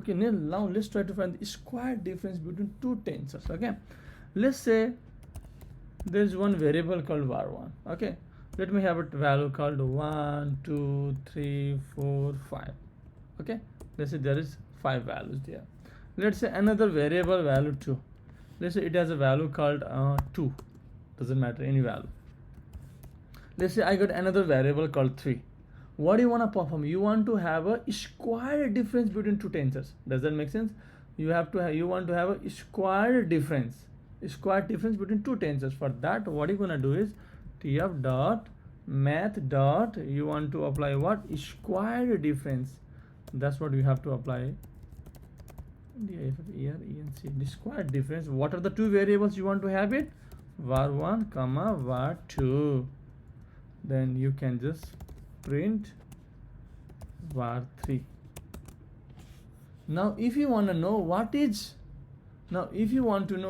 Okay, now let's try to find the square difference between two tensors. Okay, let's say there's one variable called var1. Okay, let me have a value called 1 2 3 4 5. Okay, let's say there is 5 values there. Let's say another variable value 2. Let's say it has a value called 2. Doesn't matter, any value. Let's say I got another variable called 3. What do you want to perform? You want to have a square difference between two tensors. Does that make sense? You want to have a square difference between two tensors. For that, what you're gonna do is tf dot math dot, you want to apply what? Square difference. That's what you have to apply. The square difference. What are the two variables you want to have it? var1 comma var2. Then you can just print var3. Now if you want to know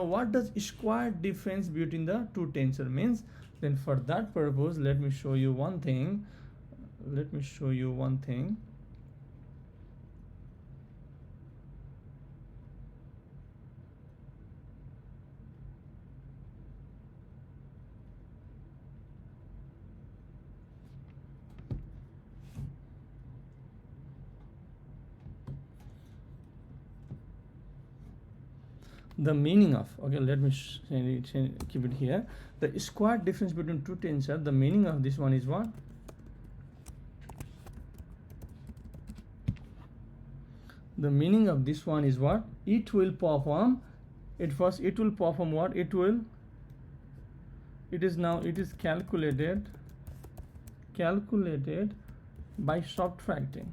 what does square difference between the two tensor means, then for that purpose let me show you one thing. The meaning of, okay, let me keep it here. The square difference between two tensor, the meaning of this one is what? The meaning of this one is what? It will perform what? It is calculated by subtracting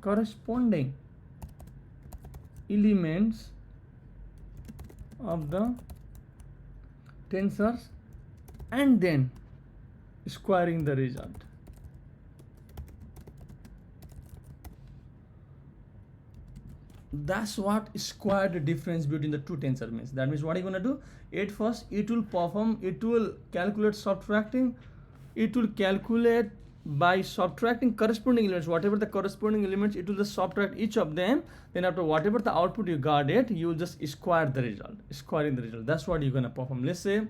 corresponding elements of the tensors and then squaring the result. That's what squared difference between the two tensor means. That means what are you gonna do? At first it will calculate subtracting, it will calculate by subtracting corresponding elements, whatever the corresponding elements, it will just subtract each of them. Then after whatever the output you got it, you will just square the result, squaring the result. That's what you're gonna perform. Let's say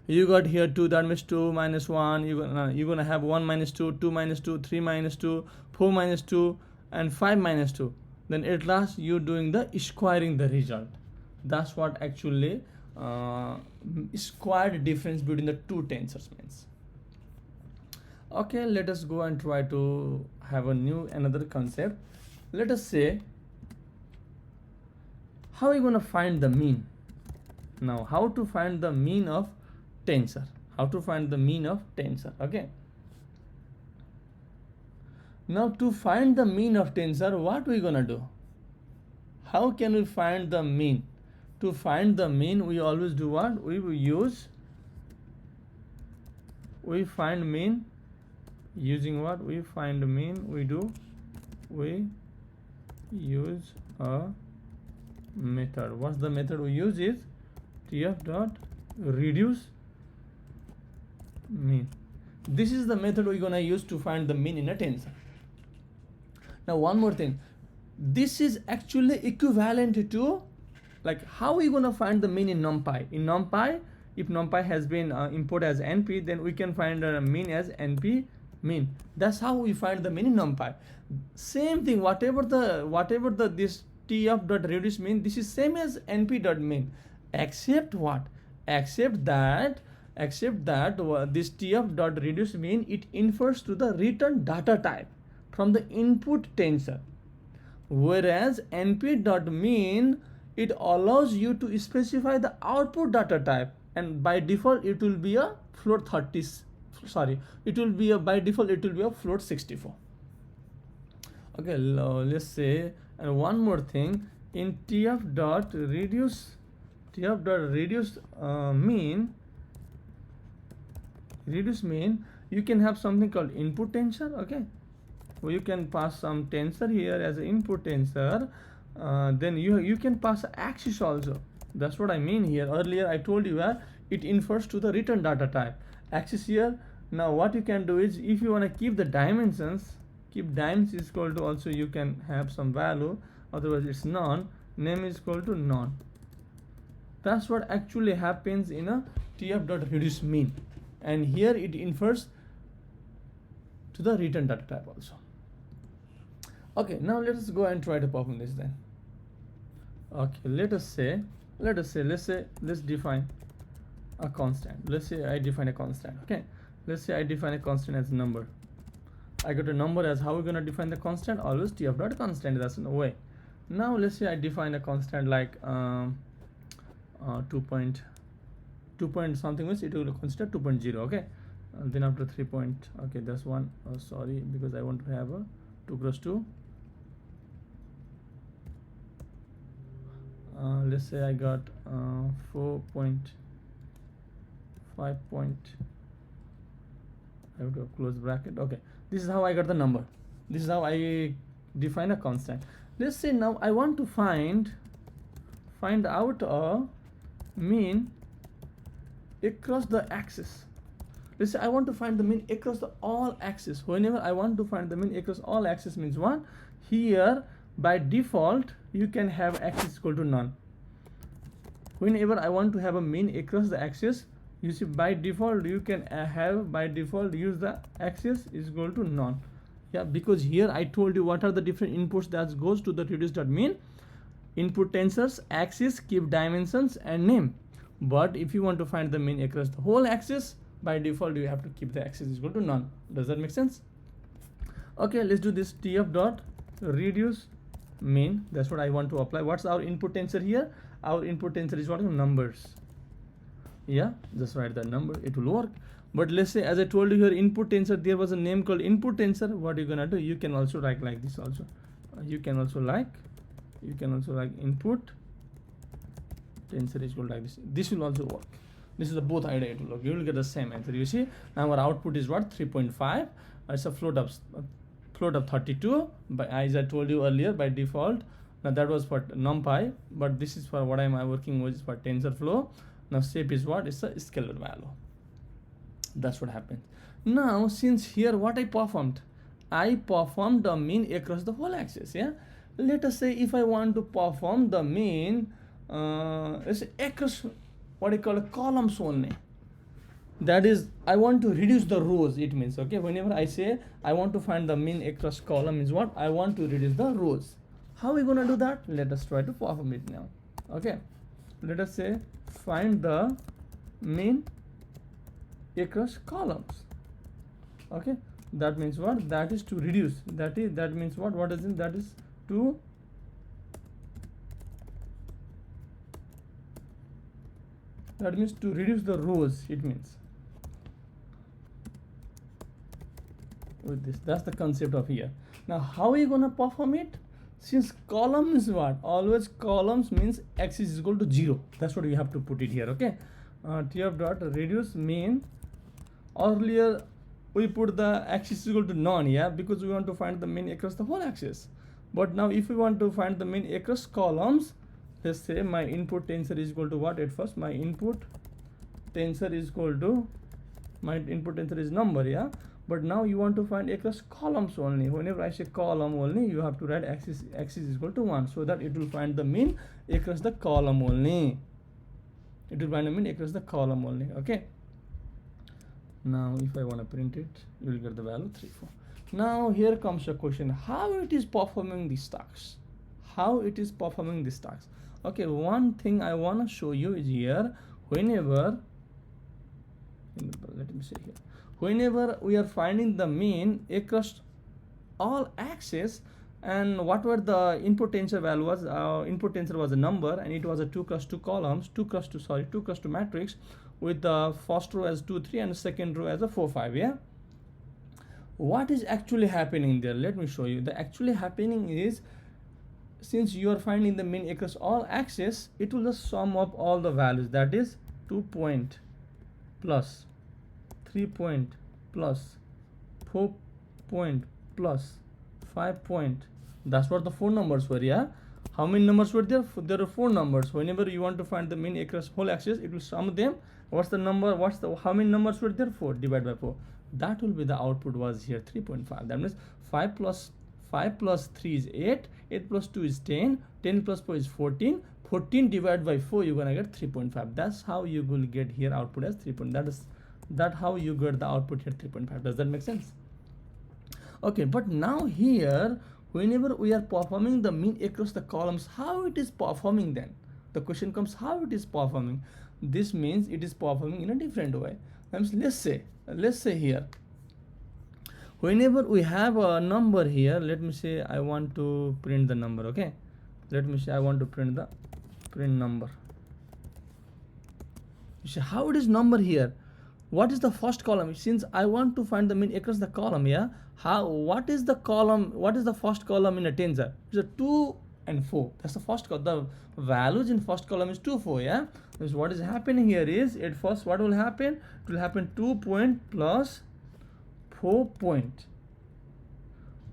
you got here 2, that means 2 minus 1, you're gonna have 1 minus 2, 2 minus 2, 3 minus 2, 4 minus 2, and 5 minus 2. Then at last you're doing the squaring the result. That's what actually squared difference between the two tensors means. Okay, let us go and try to have another concept. Let us say, how are you going to find the mean? Now, how to find the mean of tensor? How to find the mean of tensor? Okay. Now, to find the mean of tensor, what we gonna do? How can we find the mean? To find the mean, we always do what? We find mean using what? We find mean, we use a method. What's the method we use? Is TF dot reduce mean. This is the method we're gonna use to find the mean in a tensor. Now one more thing, this is actually equivalent to, like, how are we gonna find the mean in NumPy? In NumPy, if NumPy has been imported as NP, then we can find a mean as NP mean. That's how we find the mean in NumPy. Same thing, whatever the this TF dot reduce mean, this is same as NP dot mean, except what? Except that this TF dot reduce mean, it infers to the return data type from the input tensor, whereas NP dot mean, it allows you to specify the output data type, and by default it will be a float 30. Sorry, it will be by default it will be a float 64. Okay, let's say, and one more thing, in TF dot reduce mean, you can have something called input tensor. Okay, well, you can pass some tensor here as an input tensor. Then you can pass axis also. That's what I mean here. Earlier I told you it infers to the return data type. Axis here. Now what you can do is, if you want to keep the dimensions, keep dims is equal to, also you can have some value, otherwise it's none. Name is equal to none. That's what actually happens in a TF dot reduce mean, and here it infers to the return data type also. Okay, now let us go and try to perform this then. Okay, let's define a constant. Let's say I define a constant. Okay, let's say I define a constant as number. I got a number as, how we're gonna define the constant? Always TF dot constant. That's no way. Now let's say I define a constant like 2 point something, means it will consider 2.0. Okay, then after 3 point, okay, that's one. Sorry, because I want to have a 2 cross 2. Let's say I got 4.5 point. I have to close bracket. Okay, this is how I got the number. This is how I define a constant. Let's say now I want to find out a mean across the axis. Let's say I want to find the mean across the all axis. Whenever I want to find the mean across all axis means what? Here by default you can have axis equal to none. Whenever I want to have a mean across the axis, you see by default you can use the axis is equal to none. Yeah, because here I told you what are the different inputs that goes to the reduce dot mean. Input tensors, axis, keep dimensions, and name. But if you want to find the mean across the whole axis, by default you have to keep the axis is equal to none. Does that make sense? Okay, let's do this TF dot reduce mean. That's what I want to apply. What's our input tensor here? Our input tensor is what? Numbers. Yeah, just write the number, it will work. But let's say, as I told you here, input tensor, there was a name called input tensor. What are you gonna do? You can also write like this also. You can also like input tensor is equal like this. This will also work. This is the both idea, it will work. You will get the same answer. You see, now our output is what? 3.5. It's a float of 32. But as I told you earlier, by default Now that was for numpy, but this is for what am I working with, for TensorFlow. Now shape is what? It's a scalar value. That's what happens. Now since here what I performed the mean across the whole axis. Yeah, let us say if I want to perform the mean let's say across what I call a columns only, that is I want to reduce the rows. It means, okay, whenever I say I want to find the mean across column is what I want to reduce the rows. How are we gonna do that? Let us try to perform it now. Okay, let us say find the mean across columns. Okay, that means what? That is to reduce. That means what is it? That is to reduce the rows. It means with this, that's the concept of here. Now how are you gonna perform it? Since column is what? Always columns means axis is equal to 0. That's what we have to put it here. Okay, tf dot reduce mean. Earlier we put the axis is equal to none, yeah, because we want to find the mean across the whole axis. But now if we want to find the mean across columns, let's say my input tensor is equal to what? At first my input tensor is equal to, my input tensor is number, yeah, but now you want to find across columns only. Whenever I say column only, you have to write axis is equal to 1, so that it will find the mean across the column only. It will find the mean across the column only. Okay, now if I want to print it, you will get the value 3 4. Now here comes a question, how it is performing these tasks. Okay, one thing I want to show you is here, whenever let me say here, whenever we are finding the mean across all axes, and whatever the input tensor value was, input tensor was a number, and it was a 2 cross 2 columns, 2 cross 2 matrix, with the first row as 2 3 and the second row as a 4 5. Yeah, what is actually happening there? Let me show you. The actually happening is, since you are finding the mean across all axes, it will just sum up all the values, that is 2 point plus 3 point plus 4 point plus 5 point. That's what the 4 numbers were. Yeah, how many numbers were there? There are 4 numbers. Whenever you want to find the mean across whole axis, it will sum them. What's the number? How many numbers were there? 4 divided by 4. That will be the output was here 3.5. That means 5 plus 3 is 8, 8 plus 2 is 10, 10 plus 4 is 14, 14 divided by 4, you're gonna get 3.5. That's how you will get here output as 3. That how you get the output here 3.5. Does that make sense? Okay, but now here, whenever we are performing the mean across the columns, how it is performing then? The question comes, how it is performing? This means it is performing in a different way. Let's say here, whenever we have a number here, let me say I want to print the number. Okay, let me say I want to print number. You see how it is number here. What is the first column? Since I want to find the mean across the column, yeah, what is the column, what is the first column in a tensor? It's a 2 and 4. That's the first column. The values in first column is 2 4. Yeah, so what is happening here is, at first what will happen? It will happen 2 point plus 4 point.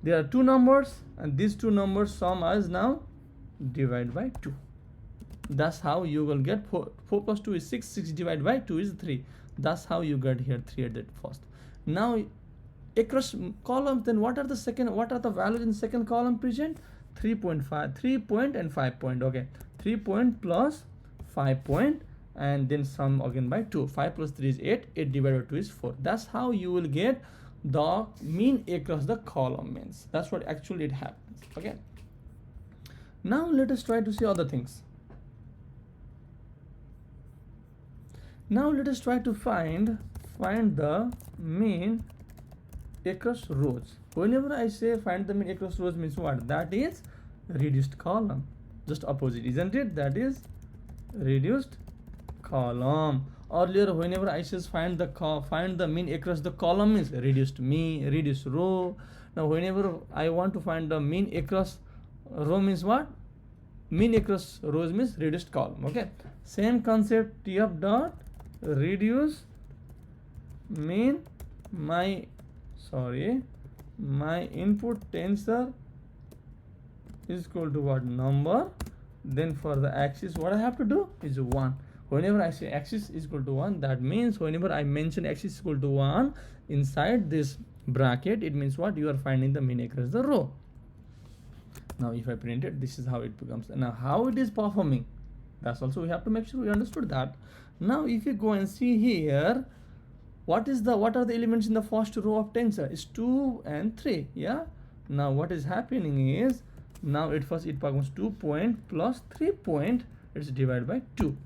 There are 2 numbers, and these 2 numbers sum as now divided by 2. That's how you will get 4 plus 2 is 6, 6 divided by 2 is 3. That's how you get here 3 at that first. Now across columns, then what are the values in second column present? 3.5, 3 point and 5 point. Okay, 3 point plus 5 point, and then sum again by 2. 5 plus 3 is 8, 8 divided by 2 is 4. That's how you will get the mean across the column means. That's what actually it happens. Okay, now let us try to see other things. Now let us try to find the mean across rows. Whenever I say find the mean across rows means what? That is reduced column. Just opposite, isn't it? That is reduced column. Earlier, whenever I says find the mean across the column means reduced row. Now whenever I want to find the mean across row means what? Mean across rows means reduced column. Okay, same concept. Tf dot reduce mean my input tensor is equal to what? Number. Then for the axis, what I have to do is 1. Whenever I say axis is equal to 1, that means whenever I mention axis is equal to 1 inside this bracket, it means what? You are finding the mean across the row. Now if I print it, this is how it becomes. Now how it is performing, that's also we have to make sure we understood that. Now if you go and see here, what are the elements in the first row of tensor? Is 2 and 3. Yeah. Now what is happening is, now it becomes 2 point plus 3 point, it's divided by 2.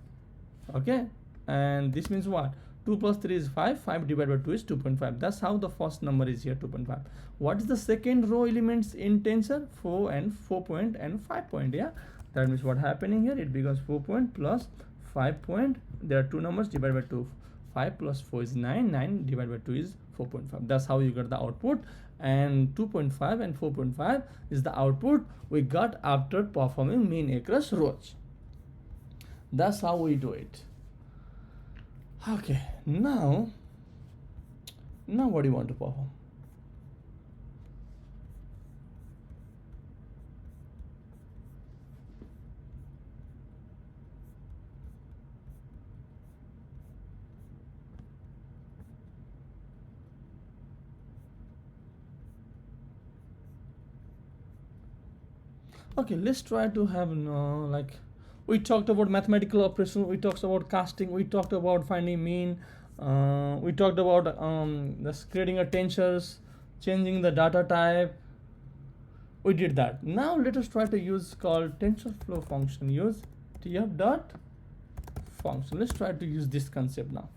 Okay, and this means what? 2 plus 3 is 5, 5 divided by 2 is 2.5. That's how the first number is here, 2.5. What is the second row elements in tensor? 4 and 4 point and 5 point. Yeah, that means what happening here, it becomes 4 point plus 5 point. There are two numbers divided by 2. 5 plus 4 is 9, 9 divided by 2 is 4.5. That's how you got the output, and 2.5 and 4.5 is the output we got after performing mean across rows. That's how we do it. Okay, now what do you want to perform? Okay, let's try to have like, we talked about mathematical operation, we talked about casting, we talked about finding mean, we talked about creating a tensors, changing the data type. We did that. Now let us try to use called TensorFlow function. Use tf dot function. Let's try to use this concept now.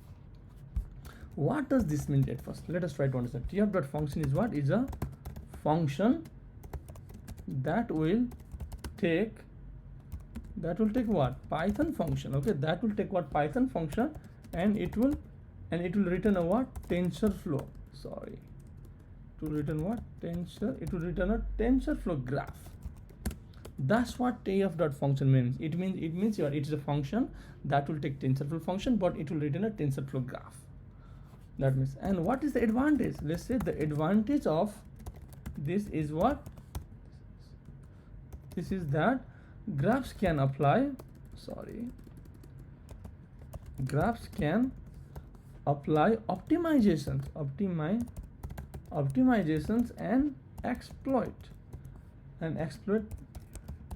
What does this mean at first? Let us try to understand. Tf dot function is what? Is a function that will take what? Python function. Okay, that will take what? Python function, and it will return a what? TensorFlow. Sorry, to return what? It will return a TensorFlow graph. That's what tf dot function means. It means it is a function that will take TensorFlow function, but it will return a TensorFlow graph. That means, and what is the advantage? Let's say the advantage of this is what? This is that graphs can apply, graphs can apply optimizations and exploit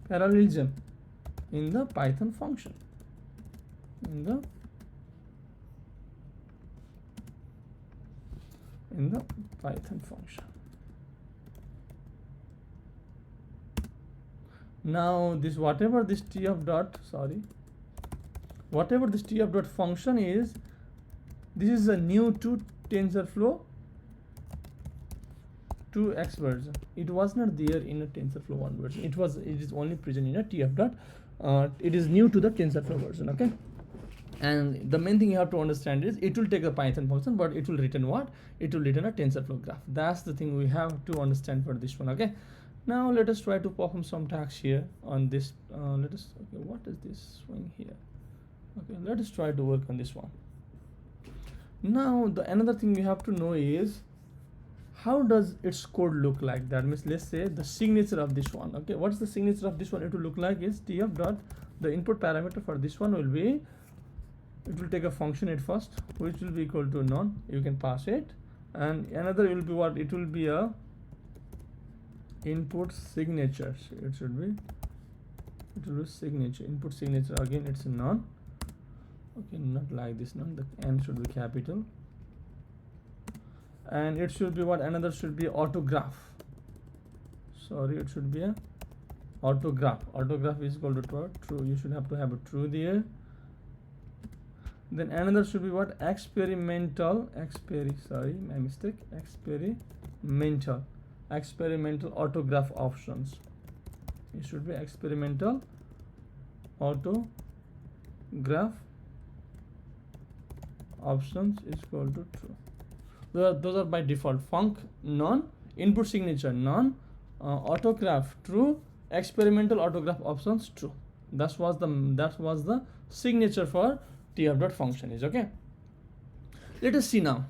parallelism in the Python function. In the Python function. Now this whatever this tf dot function is, this is a new to TensorFlow 2x version. It was not there in a TensorFlow 1 version. It is only present in a tf dot. It is new to the TensorFlow version. Okay, and the main thing you have to understand is it will take a Python function, but it will return what? It will return a TensorFlow graph. That's the thing we have to understand for this one. Okay, now let us try to perform some tasks here on this. Okay, what is this swing here? Okay, let us try to work on this one. Now another thing we have to know is, how does its code look like? That means, let's say the signature of this one. Okay, what's the signature of this one? It will look like is tf dot, the input parameter for this one will be, it will take a function at first which will be equal to none. You can pass it, and another will be what? It will be a input signature. It will be signature, input signature. Again, it's a none. Okay, not like this none. The n should be capital, and it should be what? Another should be autograph. Sorry, it should be a autograph. Autograph is equal to true. You should have to have a true there. Then another should be what? Experimental. Sorry, my mistake. Experimental autograph options. It should be experimental autograph options is equal to true. Those are by default. Func none, input signature none, autograph true, experimental autograph options true. That was the signature for tf dot function is. Okay, let us see now.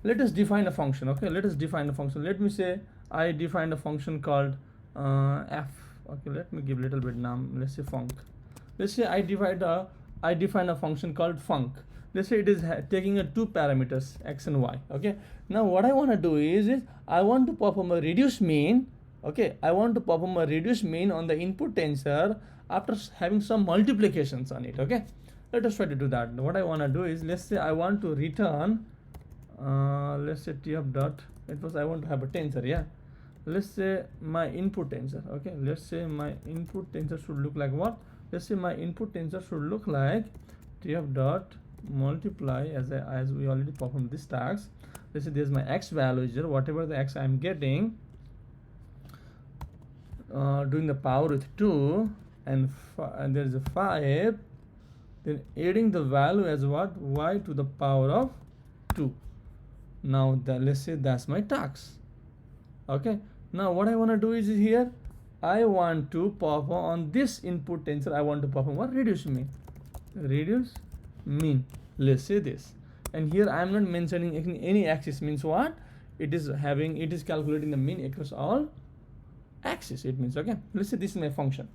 Let us define a function. Okay, let us define a function. Let me say I defined a function called f. okay, let me give a little bit name. Let's say func. Let's say I define a function called func. Let's say it is taking a two parameters x and y. Okay, now what I want to do is I want to perform a reduce mean. Okay, I want to perform a reduce mean on the input tensor after having some multiplications on it. Okay, let us try to do that. What I want to do is, let's say I want to return let's say t of dot, it was I want to have a tensor. Yeah, let's say my input tensor. Okay, let's say my input tensor should look like what? Let's say my input tensor should look like t of dot multiply, as we already performed this task. Let's say there's my x value here, whatever the x I'm getting, doing the power with 2, and there's a 5, then adding the value as what? Y to the power of 2. Now let's say that's my task. Okay, now what I want to do is here I want to perform on this input tensor, I want to perform what? Reduce mean. Let's say this, and here I am not mentioning any axis. Means what? It is calculating the mean across all axis. It means, okay, let's say this is my function.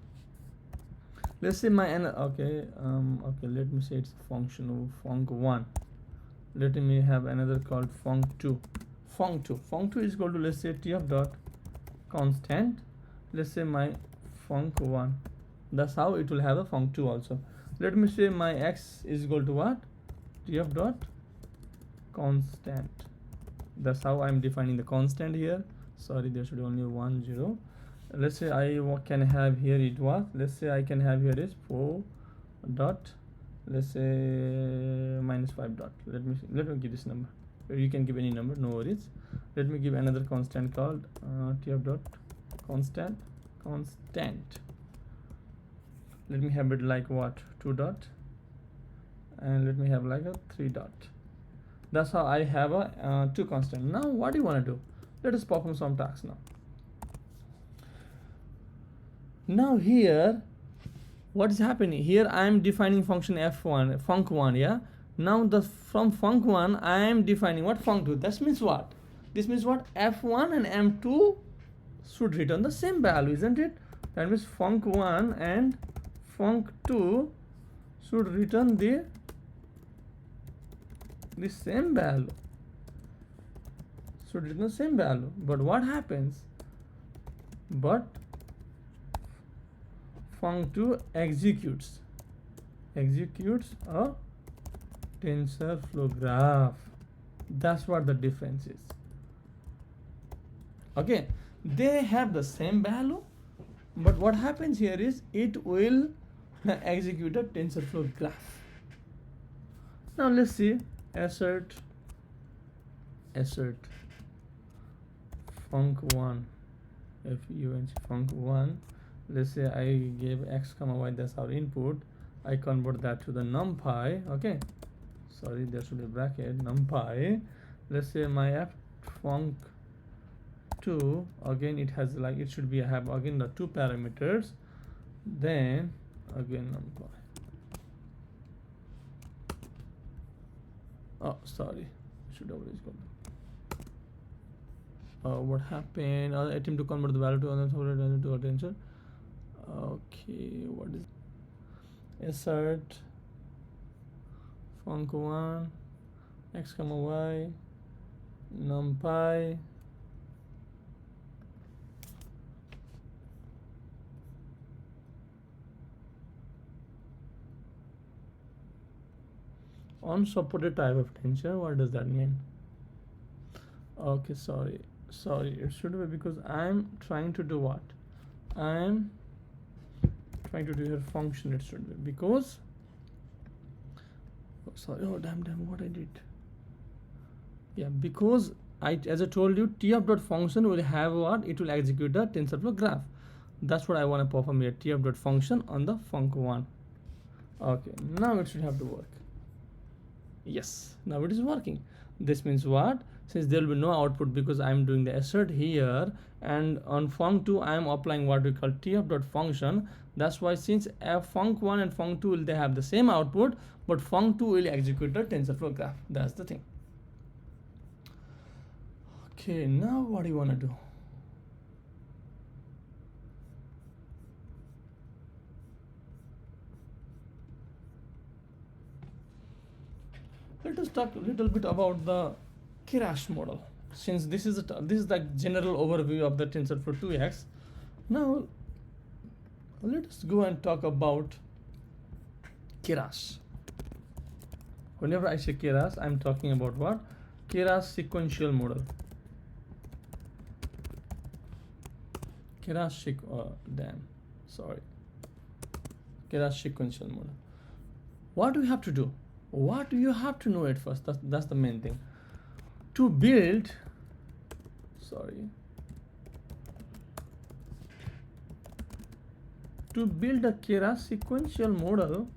Let's say my okay, let me say it's function of func1. Let me have another called func2. Func2 is equal to, let's say, t of dot constant, let's say my func1. That's how it will have a func2 also. Let me say my x is equal to what? T of dot constant. That's how I'm defining the constant here. Sorry, there should be only 1 0. Let's say I can have here it was, let's say I can have here is 4 dot, let's say -5 dot. Let me give this number. You can give any number, no worries. Let me give another constant called t of dot constant. Let me have it like what? 2 dot, and let me have like a 3 dot. That's how I have a 2 constant. Now what do you want to do? Let us perform some tasks now. Now here, what is happening here? I am defining function f1, func1. Yeah. Now from func1 I am defining what? Func2. That means what? This means what? f1 and m2 should return the same value, isn't it? That means func1 and func2 should return the same value. Should return the same value. But what happens? But func2 executes a TensorFlow graph. That's what the difference is. Okay, they have the same value, but what happens here is it will execute a TensorFlow graph. Now let's see, assert func1, func1. Let's say I gave x comma y, that's our input. I convert that to the numpy. Okay, sorry, there should be a bracket, numpy. Let's say my func2, again it has like, it should be have again the 2 parameters, then again numpy. Oh, sorry, should always go. What happened? Attempt to convert the value to a tensor. Okay, what is assert func1 x comma y numpy unsupported type of tensor. What does that mean? Okay, sorry, it should be because I'm trying to do what? I'm trying to do your function. It should be because, oh, sorry, oh damn, what I did. Yeah, because as I told you, t of dot function will have what? It will execute the TensorFlow graph. That's what I want to perform here, t of dot function on the func1. Okay, now it should have to work. Yes, now it is working. This means what? Since there will be no output because I am doing the assert here, and on func2 I am applying what we call t of dot function. That's why, since func1 and func2 will they have the same output, but func2 will execute the TensorFlow graph. That's the thing. Okay, now what do you want to do? talk a little bit about the Keras model. Since this is the general overview of the TensorFlow 2x, now let us go and talk about Keras. Whenever I say Keras, I'm talking about what? Keras sequential model. Keras sequential model. What do we have to do? What do you have to know at first? That's the main thing. To build, to build a Keras sequential model,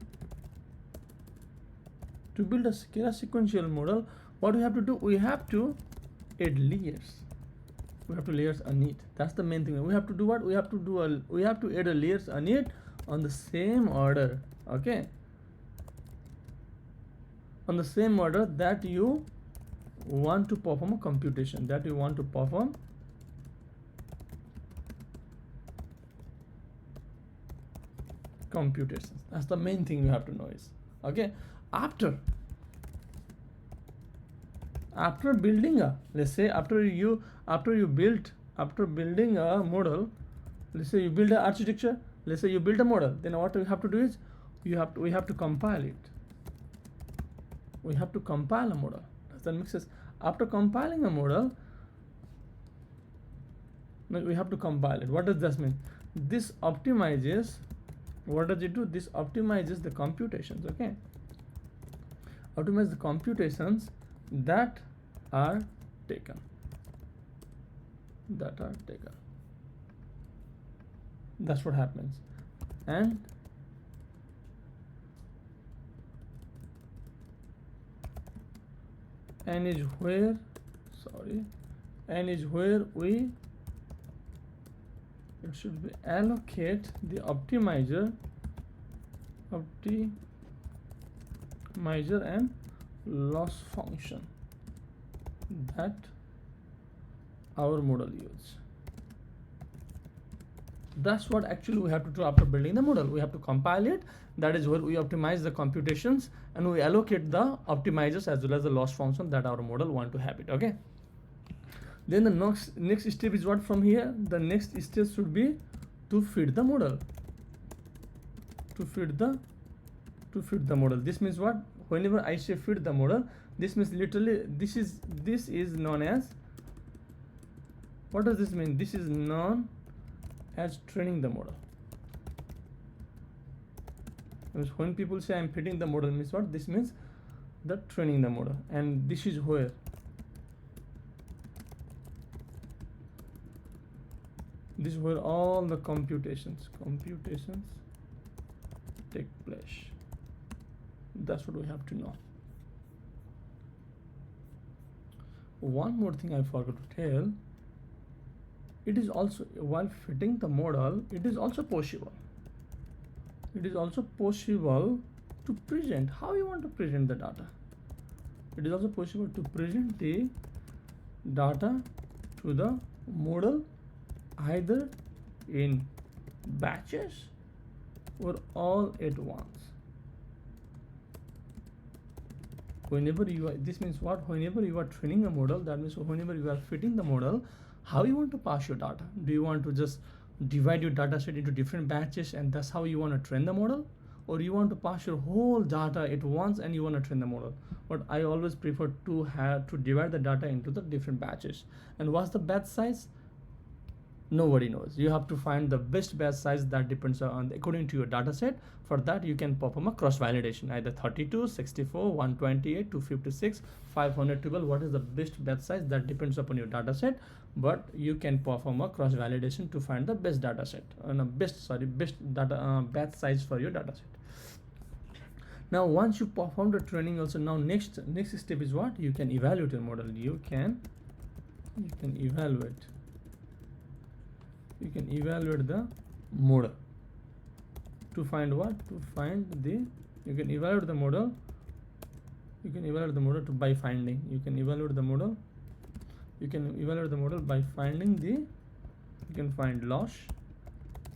what do we have to do? We have to add layers. We have to layers on it. That's the main thing. We have to do what? We have to add a layers on it on the same order. Okay. On the same order that you want to perform a computation, computations. That's the main thing you have to know is, okay. After building a, let's say after building a model, let's say you build an architecture, let's say you build a model, then what we have to do is we have to compile it. We have to compile a model. Does that make sense? After compiling a model, we have to compile it. What does this mean? This optimizes, what does it do? This optimizes the computations, okay? Optimize the computations that are taken. That's what happens. And is where we should be allocate the optimizer and loss function that our model use. That's what actually we have to do after building the model. We have to compile it. That is where we optimize the computations and we allocate the optimizers as well as the loss function that our model want to have it. Okay. Then the next step is what from here? The next step should be to feed the model. This means what? Whenever I say feed the model, this means literally this is known as, what does this mean? This is known as training the model. When people say I'm feeding the model, means what? This means the training the model, and this is where all the computations take place. That's what we have to know. One more thing I forgot to tell. It is also, while fitting the model, it is also possible to present how you want to present the data. It is also possible to present the data to the model either in batches or all at once. This means what? Whenever you are training a model, that means whenever you are fitting the model, how you want to pass your data? Do you want to just divide your data set into different batches and that's how you want to train the model? Or you want to pass your whole data at once and you want to train the model? But I always prefer to divide the data into the different batches. And what's the batch size? Nobody knows. You have to find the best batch size. That depends on according to your data set. For that you can perform a cross validation, either 32, 64, 128, 256, 512. What is the best batch size? That depends upon your data set, but you can perform a cross validation to find the best data set and best data batch size for your data set. Now once you perform the training also, now next step is what? You can evaluate your model. You can evaluate the model to find what? You can evaluate the model by finding. You can evaluate the model by finding you can find loss,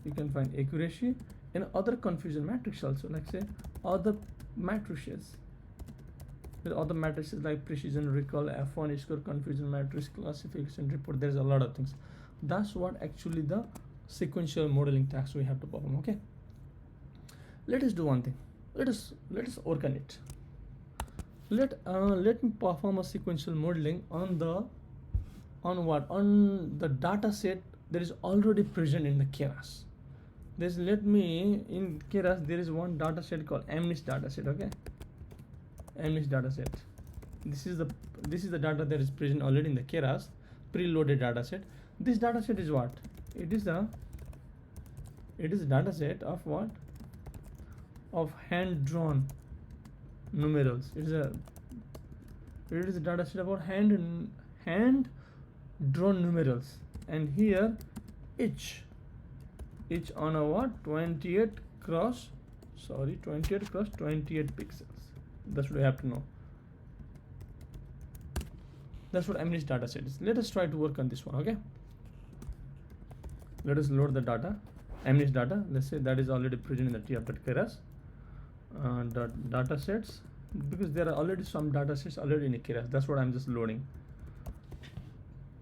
you can find accuracy and other confusion matrix also, like say other matrices. There are other matrices like precision, recall, F1 score, confusion matrix, classification report. There's a lot of things. That's what actually the sequential modeling task we have to perform. Okay, let us do one thing. Let us work on it. Let me perform a sequential modeling on the data set that is already present in the Keras. In Keras there is one data set called MNIST Dataset. Okay, MNIST Dataset. This is the data that is present already in the Keras preloaded dataset. This dataset is what? It is a dataset of what? Of hand-drawn numerals. It is a dataset about hand-drawn numerals, and here each on a what? 28 cross 28 pixels. That's what we have to know. That's what MNIST dataset is. Let us try to work on this one. Okay, let us load the data, MNIST data. Let's say that is already present in the TF.Keras data sets, because there are already some data sets already in Keras. That's what I'm just loading.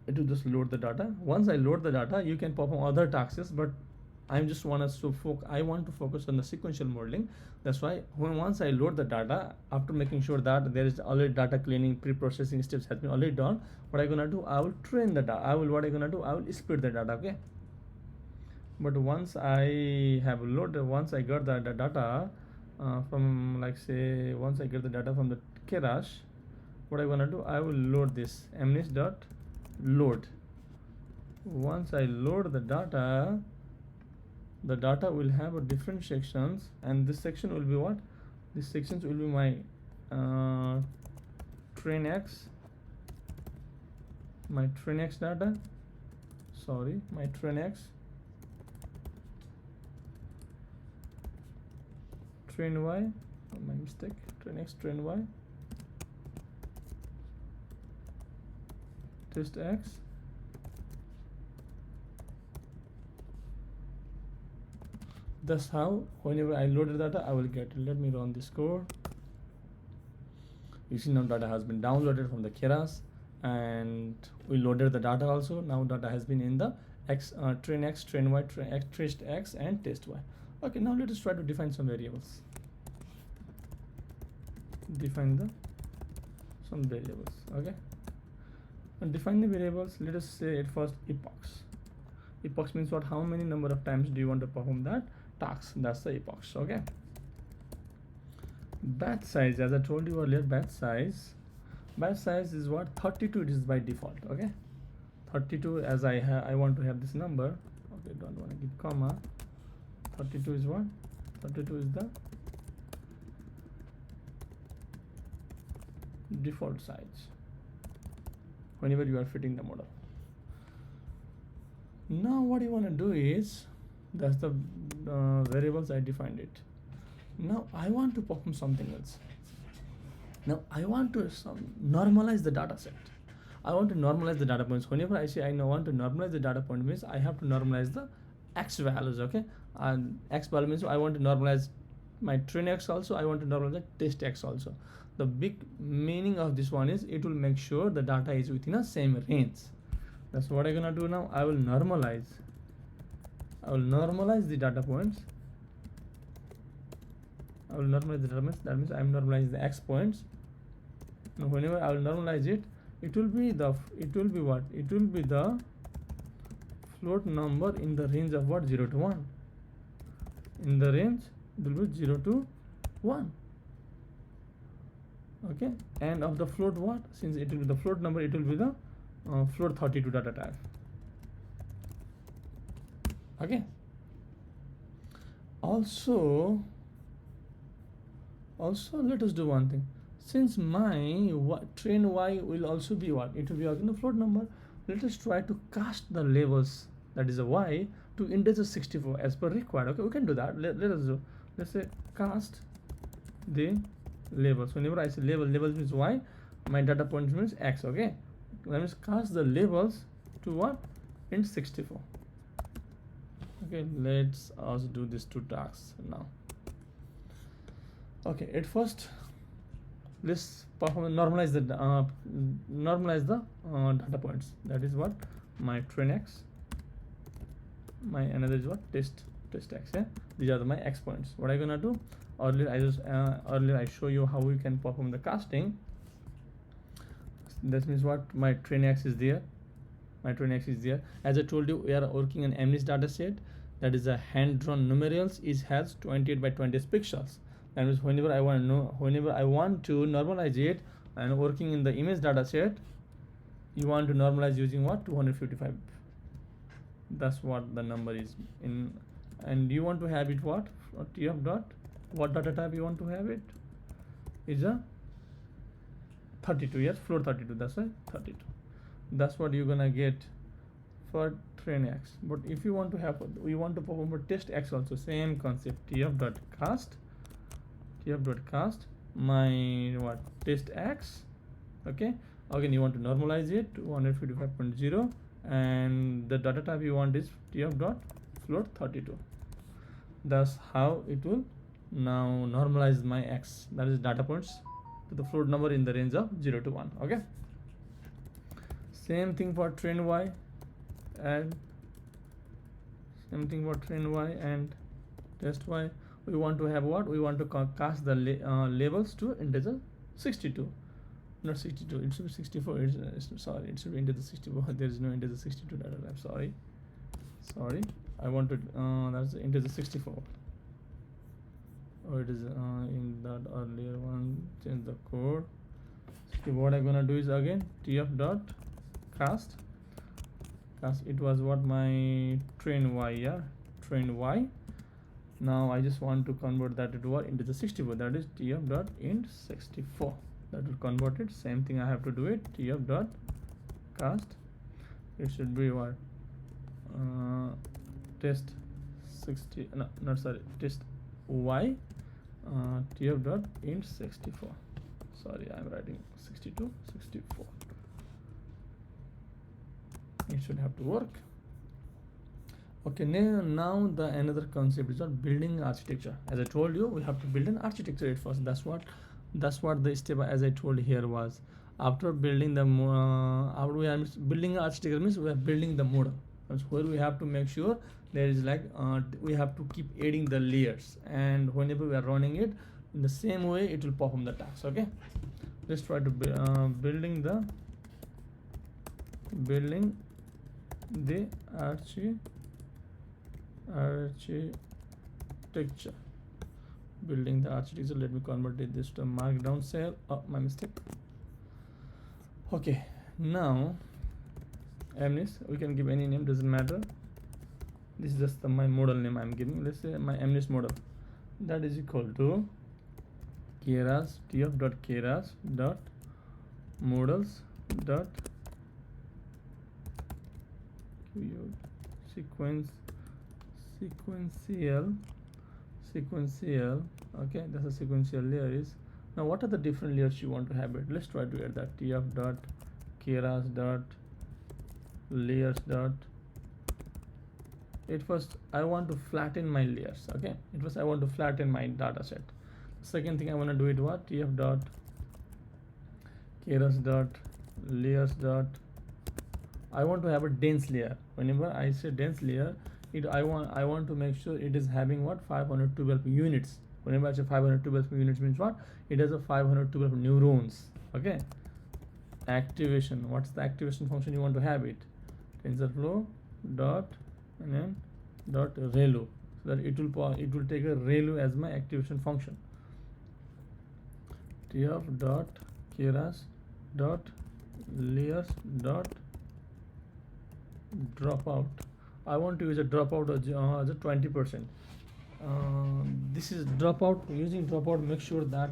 It will just load the data. Once I load the data, you can perform other tasks, but I just want us to focus on the sequential modeling. That's why once I load the data, after making sure that there is already data cleaning, pre-processing steps has been already done, what I'm gonna do, I will train the data. I will split the data. Okay, but once I got the data from, like, say, once I get the data from the Keras, what I'm gonna do, I will load this MNIST.load. Once I load the data will have a different sections, and this section will be what? These sections will be my train X data. Sorry, my train X, train Y, my mistake, train X, train Y, test X, that's how whenever I loaded data I will get it. Let me run this code. You see now data has been downloaded from the Keras, and we loaded the data also. Now data has been in the train X, train Y, train X, test X, and test Y. Okay, now let us try to define some variables. Some variables. Okay, and define the variables. Let us say at first epochs. Epochs means what? How many number of times do you want to perform that task? That's the epochs. Okay, batch size, as I told you earlier, batch size is what? 32. It is by default. Okay, 32, as I want to have this number. Okay, don't want to give comma. 32 is what? 32 is the default size whenever you are fitting the model. Now what you want to do is, that's the variables, I defined it. Now I want to perform something else. Now I want to normalize the data set. I want to normalize the data points. Whenever I say I want to normalize the data point, means I have to normalize the X values. Okay, and X value means I want to normalize my train X also, I want to normalize the test X also. The big meaning of this one is it will make sure the data is within a same range. That's what I'm gonna do now. I will normalize the data points. That means I'm normalizing the X points. Now whenever I will normalize it, it will be what? It will be the float number in the range of what? 0 to 1. In the range it will be 0 to 1. Okay, and of the float what? Since it will be the float number, it will be the float 32 data type. Okay, also let us do one thing. Since my train Y will also be what? It will be again the float number. Let us try to cast the labels, that is a Y, to integer 64 as per required. Okay, we can do that. Let us do. Let's say cast the labels. Whenever I say labels means Y, my data point means X. Okay, that means cast the labels to what? Int 64. Okay, let's us do these two tasks now. Okay, at first let's normalize the data points. That is what my train x, my another is what test x. Yeah, these are my x points. What I gonna do? Earlier I show you how we can perform the casting. That means what, my train x is there, my train x is there. As I told you, we are working on MNIST dataset. That is a hand-drawn numerals. It has 28 by 20 pixels. That means whenever I want to normalize it, and working in the image dataset, you want to normalize using what, 255. That's what the number is in. And you want to have it what, TF dot, what data type you want to have it is a 32. Yes, floor 32. That's why 32. That's what you're gonna get for train x. But if you want to have, we want to perform for test x also, same concept. TF dot cast my what, test x. Okay, again you want to normalize it to 155.0, and the data type you want is TF dot float 32. That's how it will now normalize my x, that is data points, to the float number in the range of 0 to 1. Okay, same thing for train y, and same thing for train y and test y. We want to have what, we want to cast the labels to integer 62, not 62, it should be 64. Sorry, it should be integer 64. There is no integer 62 data type. Sorry, I wanted that's the integer 64, or it is in that earlier one. Change the code. So what I'm gonna do is again TF dot cast. It was what, my train y. Yeah, train y. Now I just want to convert that to what, into the 64. That is TF dot int 64. That will convert it. Same thing I have to do it. TF dot cast. It should be what, test 60. No, not sorry. Test y. TF dot int 64. Sorry, I'm writing 62, 64. It should have to work. Okay, now the another concept is not building architecture. As I told you, we have to build an architecture at first. That's what the step, as I told here, was. After building the after we are building architecture means we are building the model. That's where we have to make sure there is like we have to keep adding the layers, and whenever we are running it in the same way, it will perform the task. Okay, let's try to building the architecture. Building the architecture. Let me convert this to a markdown cell. Oh, my mistake. Okay, now MNIST, we can give any name, doesn't matter. This is just my model name I'm giving. Let's say my MNIST model. That is equal to Keras, TF dot Keras dot models dot sequential. Okay, that's a sequential layer is. Now what are the different layers you want to have it? Let's try to add that. TF dot Keras dot layers dot. At first I want to flatten my layers. Okay, at first I want to flatten my data set. Second thing I want to do it what, TF dot Keras dot layers dot. I want to have a dense layer. Whenever I say dense layer, I want to make sure it is having what, 512 units. Whenever I say 512 units means what, it has a 512 neurons. Okay, activation. What's the activation function you want to have it? TensorFlow dot and then dot relu, so that it will take a relu as my activation function. TF dot Keras dot layers dot dropout. I want to use a dropout as a 20%. This is dropout. Using dropout, make sure that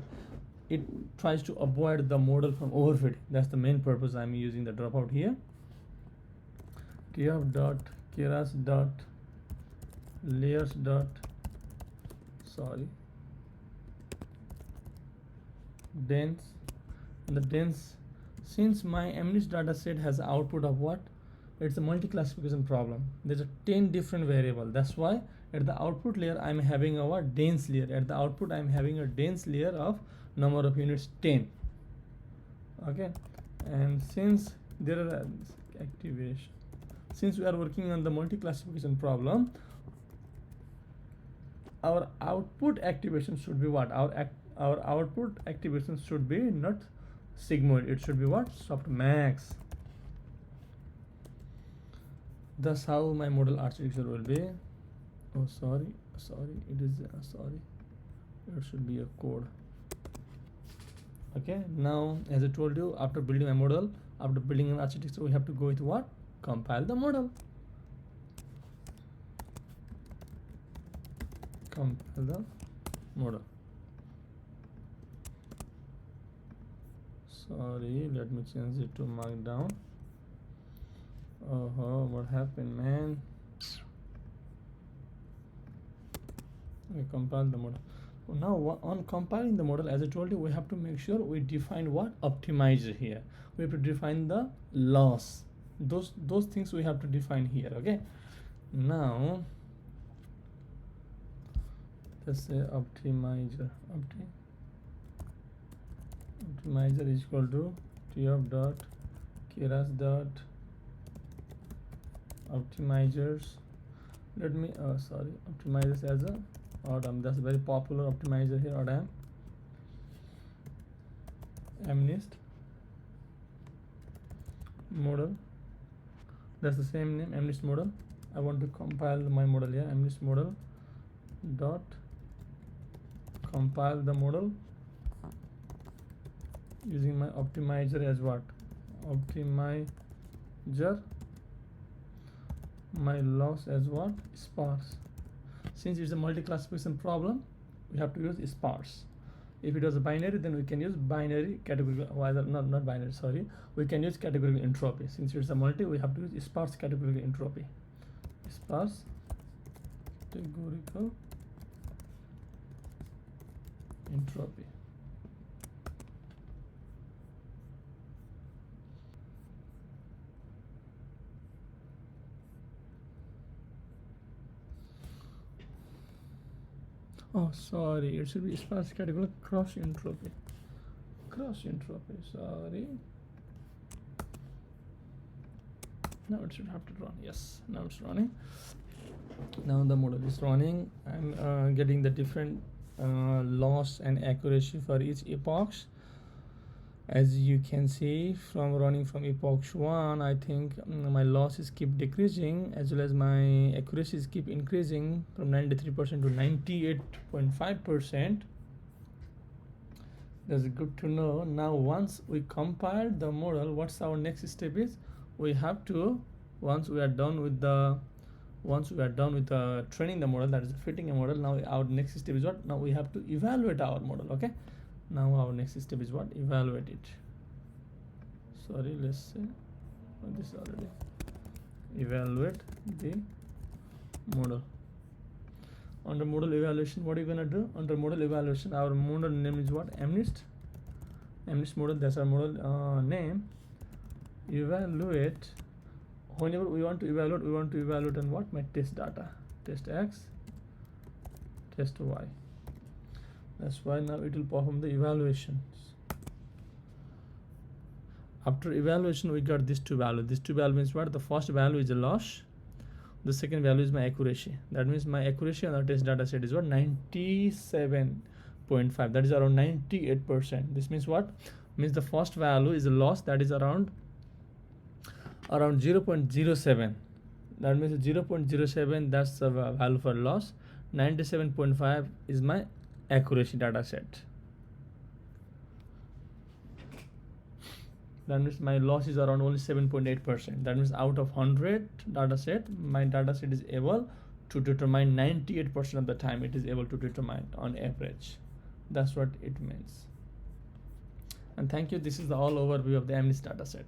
it tries to avoid the model from overfitting. That's the main purpose I'm using the dropout here. TF dot Keras dot layers dot dense. And the dense, since my MNIST dataset has output of what, it's a multi-classification problem. There's a 10 different variable. That's why at the output layer I'm having a dense layer. At the output I'm having a dense layer of number of units 10. Okay, and since there are activation, since we are working on the multi-classification problem, our output activation should be what? Our output activation should be not sigmoid, it should be what? Softmax. Thus how my model architecture will be. Oh, sorry, it is sorry, it should be a code. Okay, now as I told you, after building a model, after building an architecture, we have to go with what? Compile the model. Compile the model. Sorry, let me change it to markdown. Oh, what happened, man? We compile the model. Now on compiling the model, as I told you, we have to make sure we define what? Optimizer here. We have to define the loss. Those things we have to define here. Okay, now let's say optimizer is equal to t of dot keras dot optimizers. Let me optimizers as a ODM. That's a very popular optimizer here, ODM. MNIST model, that's the same name, MNIST model. I want to compile my model here. MNIST model dot compile the model using my optimizer as what? Optimizer, my loss as what? Sparse. Since it's a multi-classification problem, we have to use sparse. If it was a binary, then we can use binary categorical, either not binary, sorry, we can use categorical entropy. Since it's a multi, we have to use sparse categorical entropy. Sparse categorical entropy. Oh, sorry, it should be sparse categorical cross entropy. Sorry. Now it should have to run. Yes, now it's running. Now the model is running. I'm getting the different loss and accuracy for each epochs. As you can see, from running from epoch 1, I think my losses keep decreasing, as well as my accuracies keep increasing from 93% to 98.5%. That's good to know. Now once we compile the model, what's our next step is? We have to, once we are done with training the model, that is fitting a model, now our next step is what? Now we have to evaluate our model. Okay, now our next step is what? Evaluate it. Sorry, let's say this already. Evaluate the model. Under model evaluation, what are you gonna do? Under model evaluation, our model name is what? MNIST model. That's our model name. Evaluate. Whenever we want to evaluate on what? My test data. Test X, test Y. That's why now it will perform the evaluations. After evaluation, we got these two values. These two values means what? The first value is a loss. The second value is my accuracy. That means my accuracy on the test data set is what? 97.5. That is around 98%. This means what? Means the first value is a loss, that is around 0.07. That means 0.07, that's the value for loss. 97.5 is my accuracy data set. That means my loss is around only 7.8%. That means out of 100 data set, my data set is able to determine 98% of the time it is able to determine on average. That's what it means. And thank you. This is the all overview of the MNIST data set.